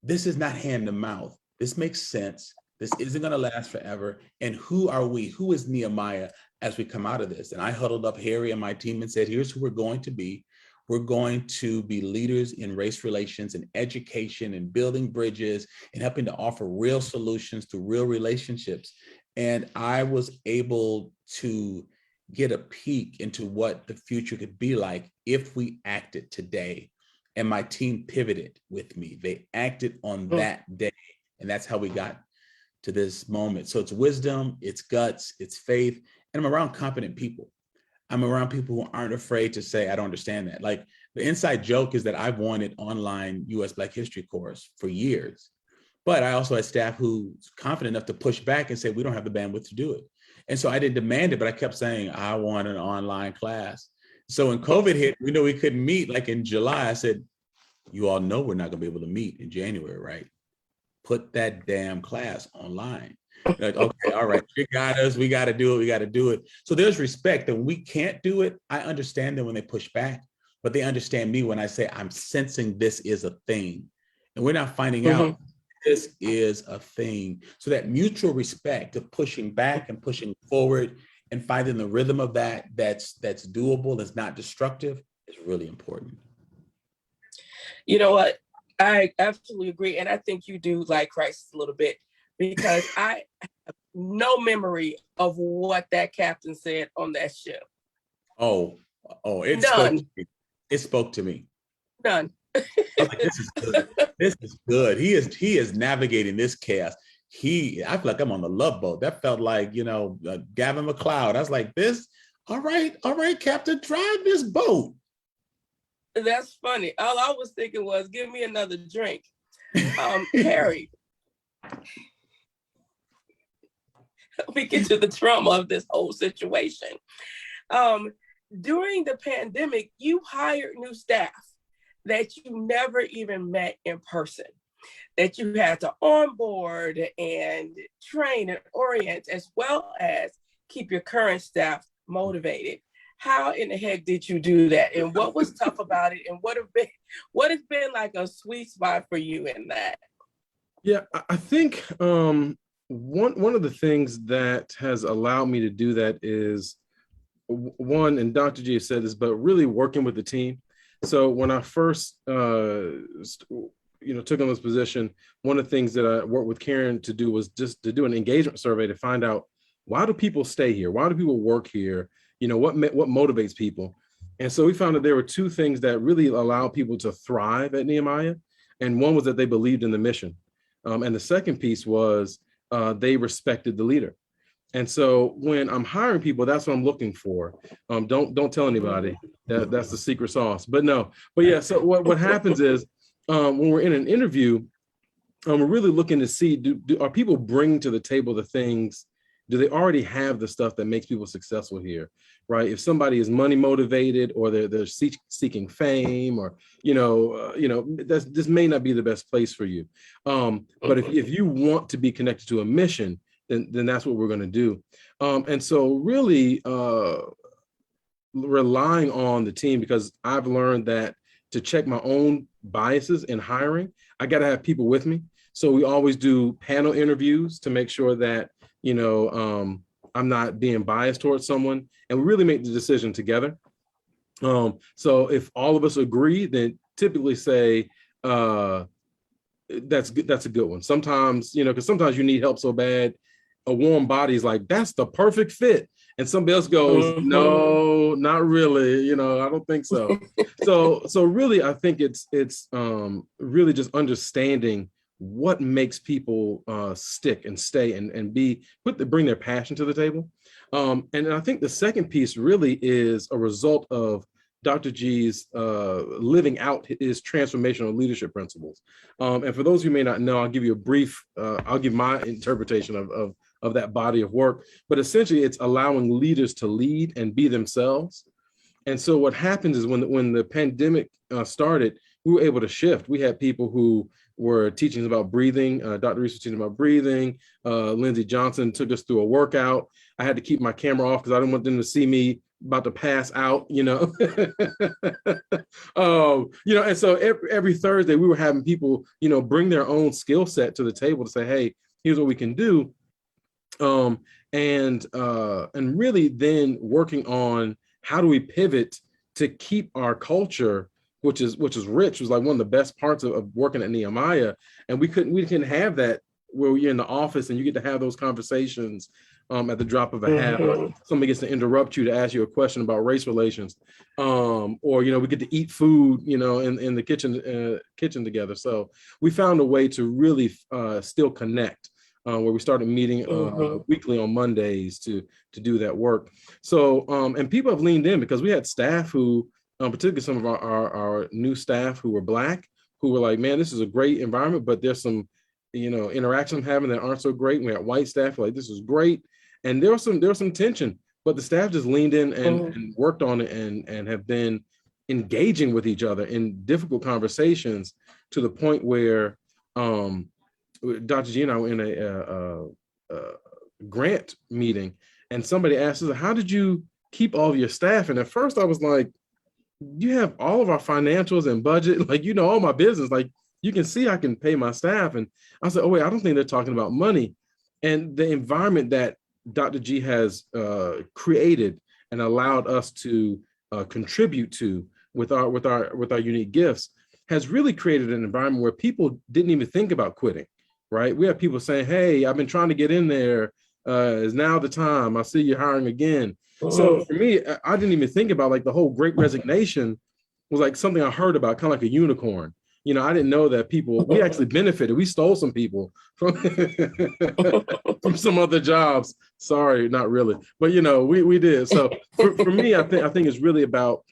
this is not hand to mouth. This makes sense. This isn't going to last forever. And who are we? Who is Nehemiah as we come out of this? And I huddled up Harry and my team and said, here's who we're going to be. We're going to be leaders in race relations and education and building bridges and helping to offer real solutions through real relationships. And I was able to get a peek into what the future could be like if we acted today. And my team pivoted with me. They acted on that day. And that's how we got to this moment. So it's wisdom, it's guts, it's faith, and I'm around competent people. I'm around people who aren't afraid to say, I don't understand that. Like, the inside joke is that I've wanted online US Black History course for years, but I also had staff who's confident enough to push back and say, we don't have the bandwidth to do it. And so I didn't demand it, but I kept saying, I want an online class. So when COVID hit, we know we couldn't meet. Like in July, I said, you all know we're not gonna be able to meet in January, right? Put that damn class online. Like, okay, all right, you got us, we got to do it. So there's respect that when we can't do it, I understand them when they push back, but they understand me when I say, I'm sensing this is a thing. And we're not finding out this is a thing. So that mutual respect of pushing back and pushing forward and finding the rhythm of that's doable, that's not destructive, is really important.
You know what? I absolutely agree. And I think you do like Christ a little bit, because I have no memory of what that captain said on that ship.
Oh, Oh, it spoke
None.
to me. It spoke to me.
None.
I was like, this is good. This is good. He is navigating this chaos. I feel like I'm on the Love Boat. That felt like, Gavin McLeod. I was like, all right, Captain, drive this boat.
That's funny. All I was thinking was, give me another drink. Harry, let me get to the trauma of this whole situation. During the pandemic, you hired new staff that you never even met in person, that you had to onboard and train and orient, as well as keep your current staff motivated. How in the heck did you do that? And what was tough about it? And what has been like a sweet spot for you in that?
Yeah, I think one of the things that has allowed me to do that is one, and Dr. G has said this, but really working with the team. So when I first took on this position, one of the things that I worked with Karen to do was just to do an engagement survey to find out, why do people stay here? Why do people work here? What motivates people? And so we found that there were two things that really allow people to thrive at Nehemiah. And one was that they believed in the mission. And the second piece was they respected the leader. And so when I'm hiring people, that's what I'm looking for. Don't tell anybody that's the secret sauce. But yeah. So what happens is when we're in an interview, we're really looking to see, are people bringing to the table the things? Do they already have the stuff that makes people successful here, right? If somebody is money motivated, or they're seeking fame, or this may not be the best place for you. But if you want to be connected to a mission, then that's what we're going to do. And so really relying on the team, because I've learned that to check my own biases in hiring, I got to have people with me. So we always do panel interviews to make sure that I'm not being biased towards someone, and we really make the decision together. So if all of us agree, then typically say, that's good. That's a good one. Sometimes, because sometimes you need help so bad, a warm body is like, that's the perfect fit. And somebody else goes, no, not really. I don't think so. So really, I think it's really just understanding what makes people stick and stay and bring their passion to the table. And I think the second piece really is a result of Dr. G's living out his transformational leadership principles. And for those who may not know, I'll give you a brief, I'll give my interpretation of that body of work. But essentially, it's allowing leaders to lead and be themselves. And so what happens is when the pandemic started, we were able to shift. We had people who were teaching about breathing. Dr. Reese was teaching about breathing. Lindsey Johnson took us through a workout. I had to keep my camera off because I didn't want them to see me about to pass out, and so every Thursday we were having people, bring their own skill set to the table to say, hey, here's what we can do. And really then working on how do we pivot to keep our culture, which is rich, was like one of the best parts of working at Nehemiah. And we couldn't have that where you're in the office and you get to have those conversations at the drop of a hat, or somebody gets to interrupt you to ask you a question about race relations, or we get to eat food, in the kitchen together. So we found a way to really still connect, where we started meeting weekly on Mondays to do that work. So and people have leaned in, because we had staff who, particularly some of our new staff who were Black, who were like, man, this is a great environment, but there's some interactions I'm having that aren't so great. We had white staff like, this is great. And there was some tension, but the staff just leaned in and worked on it and have been engaging with each other in difficult conversations, to the point where Dr. G and I were in a grant meeting, and somebody asked us, how did you keep all of your staff? And at first I was like, you have all of our financials and budget, like, all my business, like, you can see I can pay my staff. And I said, oh wait, I don't think they're talking about money. And the environment that Dr. G has created and allowed us to contribute to with our unique gifts has really created an environment where people didn't even think about quitting, right? We have people saying, hey, I've been trying to get in there. Is now the time? I see you're hiring again. So for me, I didn't even think about like the whole Great Resignation was like something I heard about, kind of like a unicorn. You know, I didn't know that we actually benefited. We stole some people from from some other jobs. Sorry, not really, but you know, we did. So for me, I think it's really about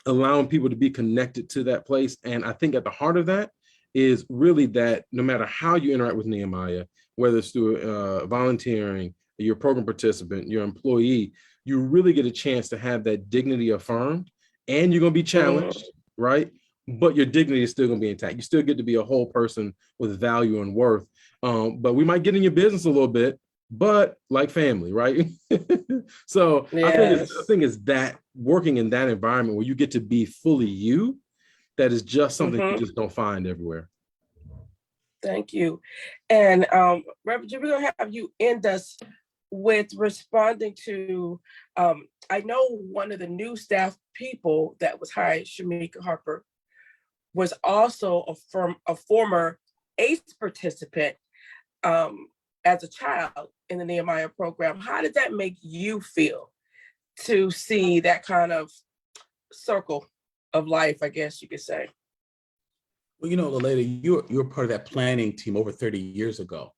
allowing people to be connected to that place. And I think at the heart of that is really that no matter how you interact with Nehemiah, whether it's through volunteering, your program participant, your employee, you really get a chance to have that dignity affirmed, and you're going to be challenged, right? But your dignity is still going to be intact. You still get to be a whole person with value and worth. But we might get in your business a little bit, but like family, right? So
Yes.
I think it's that working in that environment where you get to be fully you, that is just something you just don't find everywhere.
Thank you. And Reverend, we're going to have you end us with responding to, I know one of the new staff people that was hired, Shamika Harper, was also a former ACE participant as a child in the Nehemiah program. How did that make you feel to see that kind of circle of life, I guess you could say?
Well, you know, Laleda, you're part of that planning team over 30 years ago.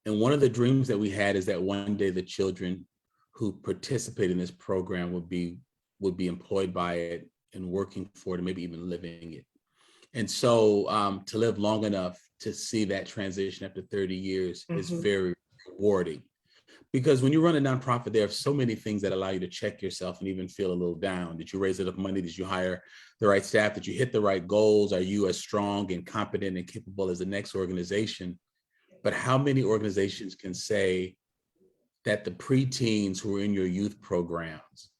And one of the dreams that we had is that one day the children who participate in this program would be employed by it and working for it and maybe even living it. And so to live long enough to see that transition after 30 years is very rewarding. Because when you run a nonprofit, there are so many things that allow you to check yourself and even feel a little down. Did you raise enough money? Did you hire the right staff? Did you hit the right goals? Are you as strong and competent and capable as the next organization? But how many organizations can say that the preteens who are in your youth programs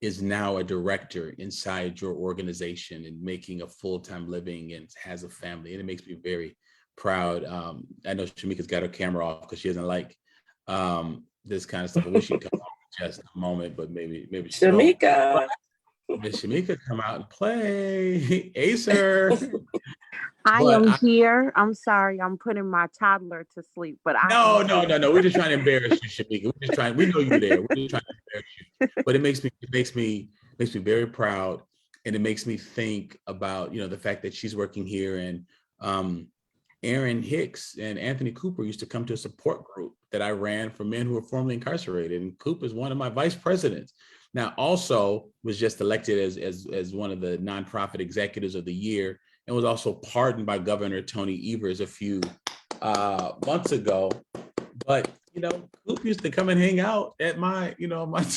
is now a director inside your organization and making a full-time living and has a family? And it makes me very proud. I know Shamika's got her camera off because she doesn't like this kind of stuff. I wish she'd come on just a moment, but maybe she
Shamika.
Miss Shamika, come out and play. Acer.
I am here. I'm sorry, I'm putting my toddler to sleep, but
No. We're just trying to embarrass you, Shamika. We know you're there. We're just trying to embarrass you. But it makes me very proud, and it makes me think about, you know, the fact that she's working here, and Aaron Hicks and Anthony Cooper used to come to a support group that I ran for men who were formerly incarcerated, and Cooper is one of my vice presidents. Now, also was just elected as one of the nonprofit executives of the year, and was also pardoned by Governor Tony Evers a few months ago. But, you know, Coop used to come and hang out at my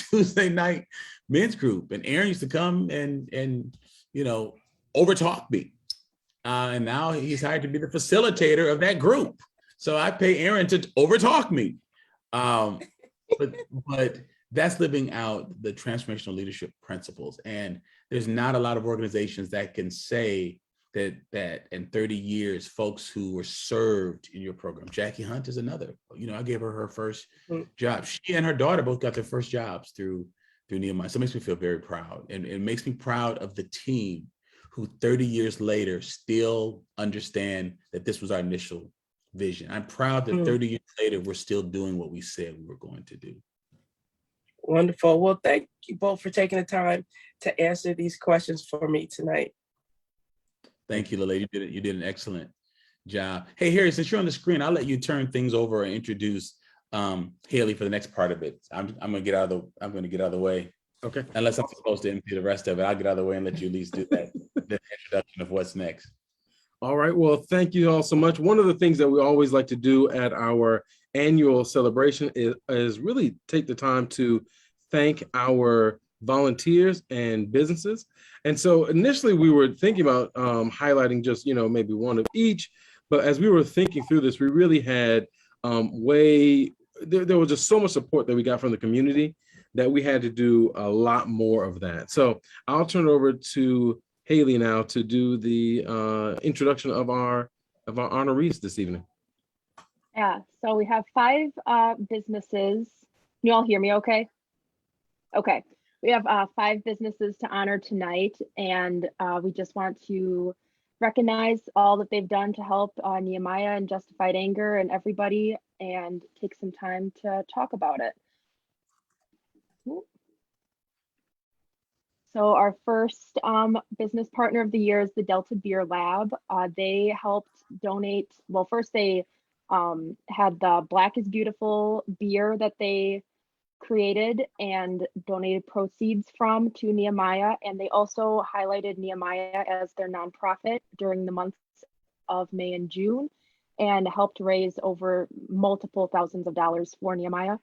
Tuesday night men's group, and Aaron used to come and you know, overtalk me. And now he's hired to be the facilitator of that group. So I pay Aaron to overtalk me. But that's living out the transformational leadership principles. And there's not a lot of organizations that can say that in 30 years, folks who were served in your program. Jackie Hunt is another. You know, I gave her first job. She and her daughter both got their first jobs through Nehemiah. So it makes me feel very proud. And it makes me proud of the team who 30 years later still understand that this was our initial vision. I'm proud that 30 years later, we're still doing what we said we were going to do.
Wonderful. Well, thank you both for taking the time to answer these questions for me tonight.
Thank you, Lily. You did an excellent job. Hey, Harry, since you're on the screen, I'll let you turn things over and introduce Haley for the next part of it. I'm going to get out of the way.
Okay.
Unless I'm supposed to empty the rest of it, I'll get out of the way and let you at least do that, the introduction of what's next.
All right. Well, thank you all so much. One of the things that we always like to do at our annual celebration is really take the time to thank our volunteers and businesses. And so initially we were thinking about highlighting just, you know, maybe one of each. But as we were thinking through this, we really had there was just so much support that we got from the community that we had to do a lot more of that. So I'll turn it over to Haley now to do the introduction of our honorees this evening.
Yeah, so we have 5 businesses. You all hear me okay? Okay, we have 5 businesses to honor tonight, and we just want to recognize all that they've done to help Nehemiah and Justified Anger and everybody, and take some time to talk about it. So our first business partner of the year is the Delta Beer Lab. They helped donate, well, first they had the Black is Beautiful beer that they created and donated proceeds from to Nehemiah. And they also highlighted Nehemiah as their nonprofit during the months of May and June and helped raise over multiple thousands of dollars for Nehemiah.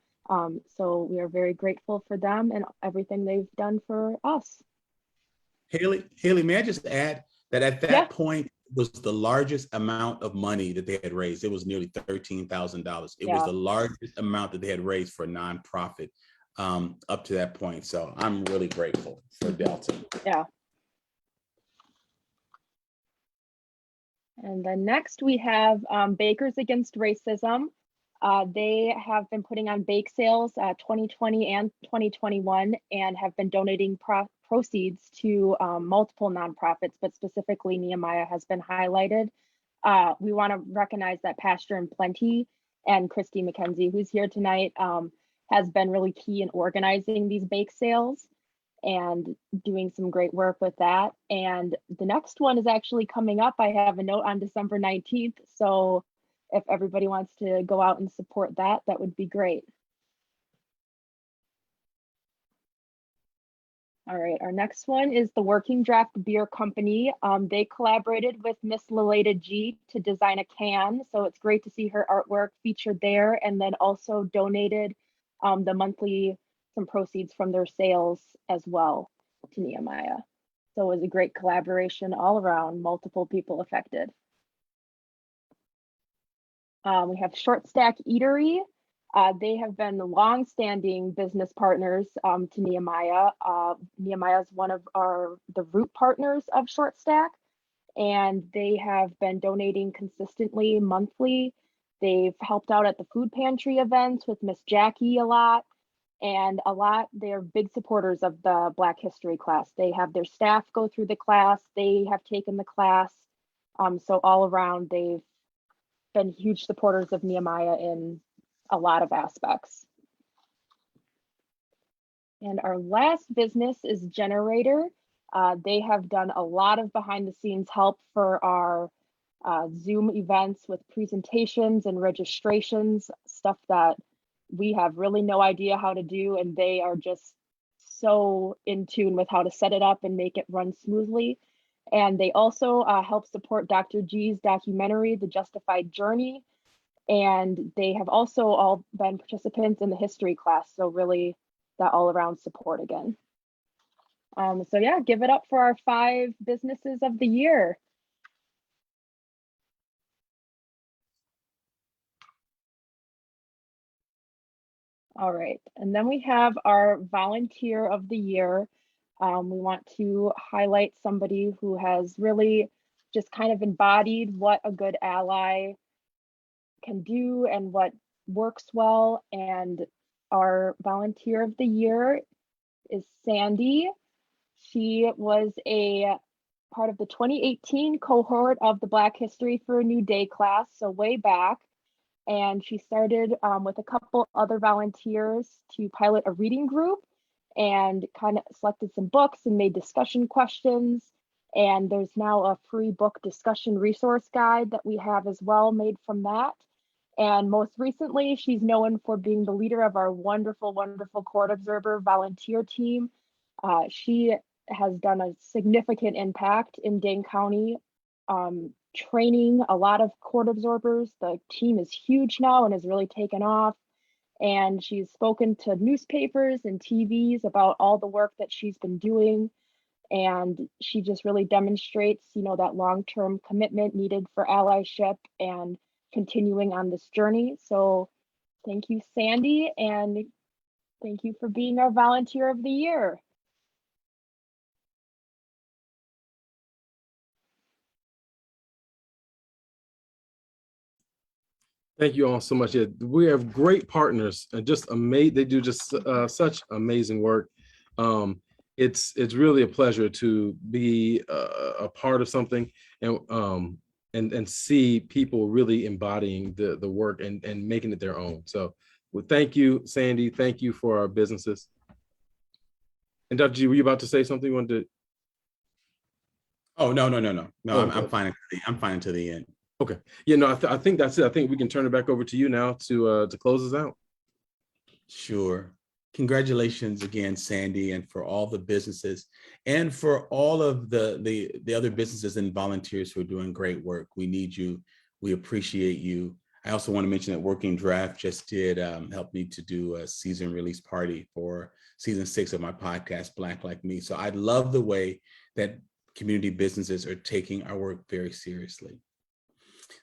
So we are very grateful for them and everything they've done for us.
Haley, may I just add that at that point was the largest amount of money that they had raised. It was nearly $13,000. It was the largest amount that they had raised for a nonprofit up to that point. So I'm really grateful for Delta.
Yeah. And then next we have Bakers Against Racism. They have been putting on bake sales 2020 and 2021 and have been donating proceeds to multiple nonprofits, but specifically Nehemiah has been highlighted. We want to recognize that Pasture and Plenty and Christy McKenzie, who's here tonight, has been really key in organizing these bake sales and doing some great work with that. And the next one is actually coming up. I have a note on December 19th. So if everybody wants to go out and support that, that would be great. All right, our next one is the Working Draft Beer Company. They collaborated with Miss Laleta G to design a can. So it's great to see her artwork featured there, and then also donated some proceeds from their sales as well to Nehemiah. So it was a great collaboration all around, multiple people affected. We have Short Stack Eatery. They have been long-standing business partners to Nehemiah. Nehemiah is one of the root partners of Short Stack, and they have been donating consistently monthly. They've helped out at the food pantry events with Miss Jackie a lot, and they're big supporters of the Black History class. They have their staff go through the class. They have taken the class. So all around, they've been huge supporters of Nehemiah in a lot of aspects. And our last business is Generator. They have done a lot of behind the scenes help for our Zoom events with presentations and registrations, stuff that we have really no idea how to do, and they are just so in tune with how to set it up and make it run smoothly. And they also help support Dr. G's documentary, The Justified Journey. And they have also all been participants in the history class. So really that all around support again. So yeah, give it up for our 5 businesses of the year. All right, and then we have our volunteer of the year. We want to highlight somebody who has really just kind of embodied what a good ally can do and what works well. And our volunteer of the year is Sandy. She was a part of the 2018 cohort of the Black History for a New Day class, so way back. And she started with a couple other volunteers to pilot a reading group and kind of selected some books and made discussion questions. And there's now a free book discussion resource guide that we have as well made from that. And most recently, she's known for being the leader of our wonderful, wonderful Court Observer volunteer team. She has done a significant impact in Dane County, training a lot of court observers. The team is huge now and has really taken off. And she's spoken to newspapers and TVs about all the work that she's been doing. And she just really demonstrates, that long-term commitment needed for allyship and continuing on this journey. So thank you, Sandy, and thank you for being our volunteer of the year.
Thank you all so much. Yeah, we have great partners and just amazing. They do just such amazing work. It's really a pleasure to be a part of something and see people really embodying the work and making it their own. So, well, thank you, Sandy. Thank you for our businesses. And Dr. G, were you about to say something? You wanted to?
Oh, no,
Oh,
I'm fine. I'm fine until the end.
Okay. Yeah, no, I think that's it. I think we can turn it back over to you now to close us out.
Sure. Congratulations again, Sandy, and for all the businesses and for all of the other businesses and volunteers who are doing great work. We need you. We appreciate you. I also want to mention that Working Draft just did help me to do a season release party for season 6 of my podcast, Black Like Me. So I love the way that community businesses are taking our work very seriously.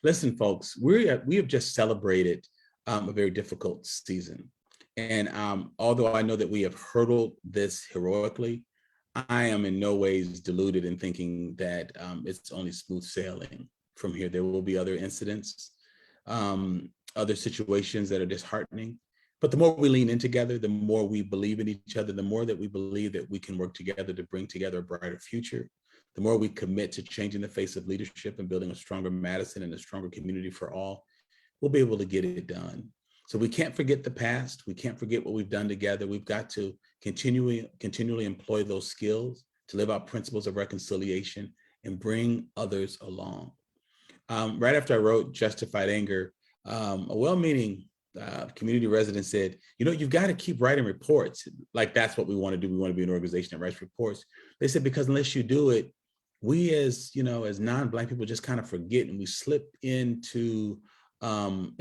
Listen, folks, we have just celebrated a very difficult season. And although I know that we have hurdled this heroically, I am in no ways deluded in thinking that it's only smooth sailing from here. There will be other incidents, other situations that are disheartening. But the more we lean in together, the more we believe in each other, the more that we believe that we can work together to bring together a brighter future, the more we commit to changing the face of leadership and building a stronger Madison and a stronger community for all, we'll be able to get it done. So we can't forget the past. We can't forget what we've done together. We've got to continually employ those skills to live out principles of reconciliation and bring others along. Right after I wrote Justified Anger, a well-meaning community resident said, you've got to keep writing reports. Like, that's what we want to do. We want to be an organization that writes reports. They said, because unless you do it, we as non-Black people just kind of forget, and we slip into our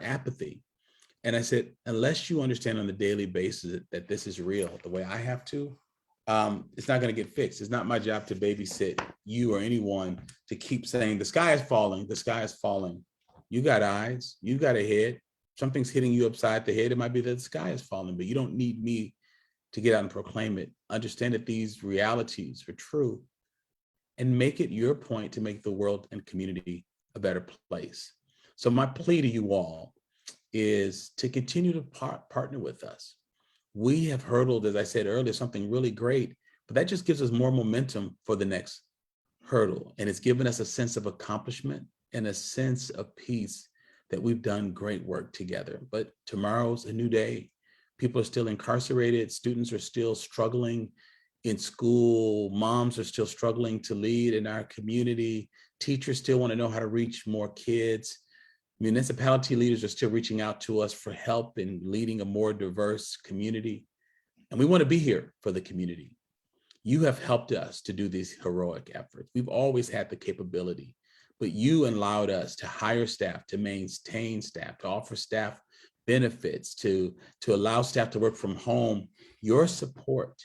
apathy. And I said, unless you understand on a daily basis that this is real, the way I have to, it's not going to get fixed. It's not my job to babysit you or anyone to keep saying the sky is falling, the sky is falling. You got eyes, you got a head. Something's hitting you upside the head. It might be that the sky is falling, but you don't need me to get out and proclaim it. Understand that these realities are true and make it your point to make the world and community a better place. So my plea to you all is to continue to partner with us. We have hurdled, as I said earlier, something really great, but that just gives us more momentum for the next hurdle. And it's given us a sense of accomplishment and a sense of peace that we've done great work together. But tomorrow's a new day. People are still incarcerated. Students are still struggling in school. Moms are still struggling to lead in our community. Teachers still want to know how to reach more kids. Municipality leaders are still reaching out to us for help in leading a more diverse community. And we want to be here for the community. You have helped us to do these heroic efforts. We've always had the capability, but you allowed us to hire staff, to maintain staff, to offer staff benefits, to allow staff to work from home. Your support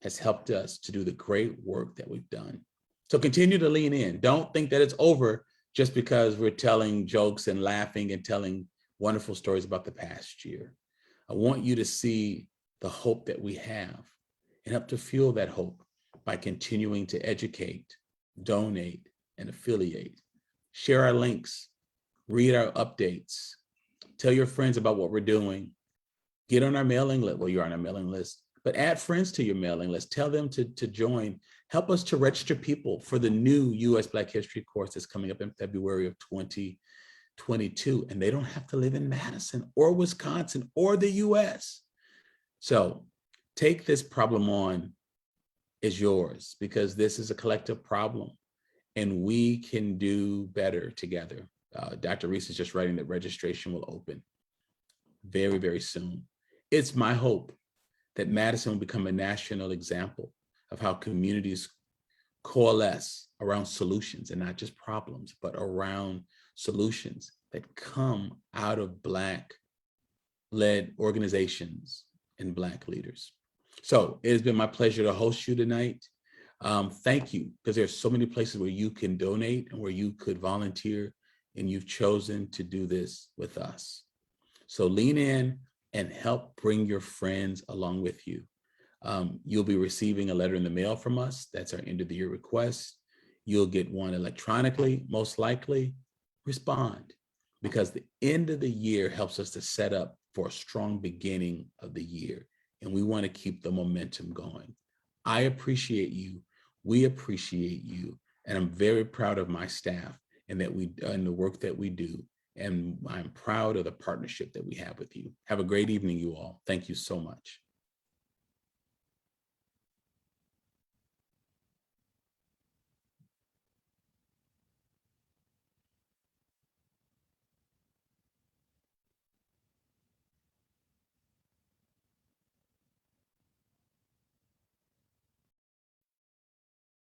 has helped us to do the great work that we've done. So continue to lean in. Don't think that it's over just because we're telling jokes and laughing and telling wonderful stories about the past year. I want you to see the hope that we have and help to fuel that hope by continuing to educate, donate, and affiliate. Share our links, read our updates, tell your friends about what we're doing, get on our mailing list. Well, you're on our mailing list, but add friends to your mailing list. Tell them to join. Help us to register people for the new U.S. Black History course that's coming up in February of 2022. And they don't have to live in Madison or Wisconsin or the U.S. So take this problem on as yours, because this is a collective problem and we can do better together. Dr. Reese is just writing that registration will open very, very soon. It's my hope that Madison will become a national example of how communities coalesce around solutions, and not just problems, but around solutions that come out of Black-led organizations and Black leaders. So it has been my pleasure to host you tonight. Thank you, because there's so many places where you can donate and where you could volunteer, and you've chosen to do this with us. So lean in and help bring your friends along with you. You'll be receiving a letter in the mail from us. That's our end of the year request. You'll get one electronically, most likely. Respond, because the end of the year helps us to set up for a strong beginning of the year. And we want to keep the momentum going. I appreciate you. We appreciate you. And I'm very proud of my staff and the work that we do. And I'm proud of the partnership that we have with you. Have a great evening, you all. Thank you so much.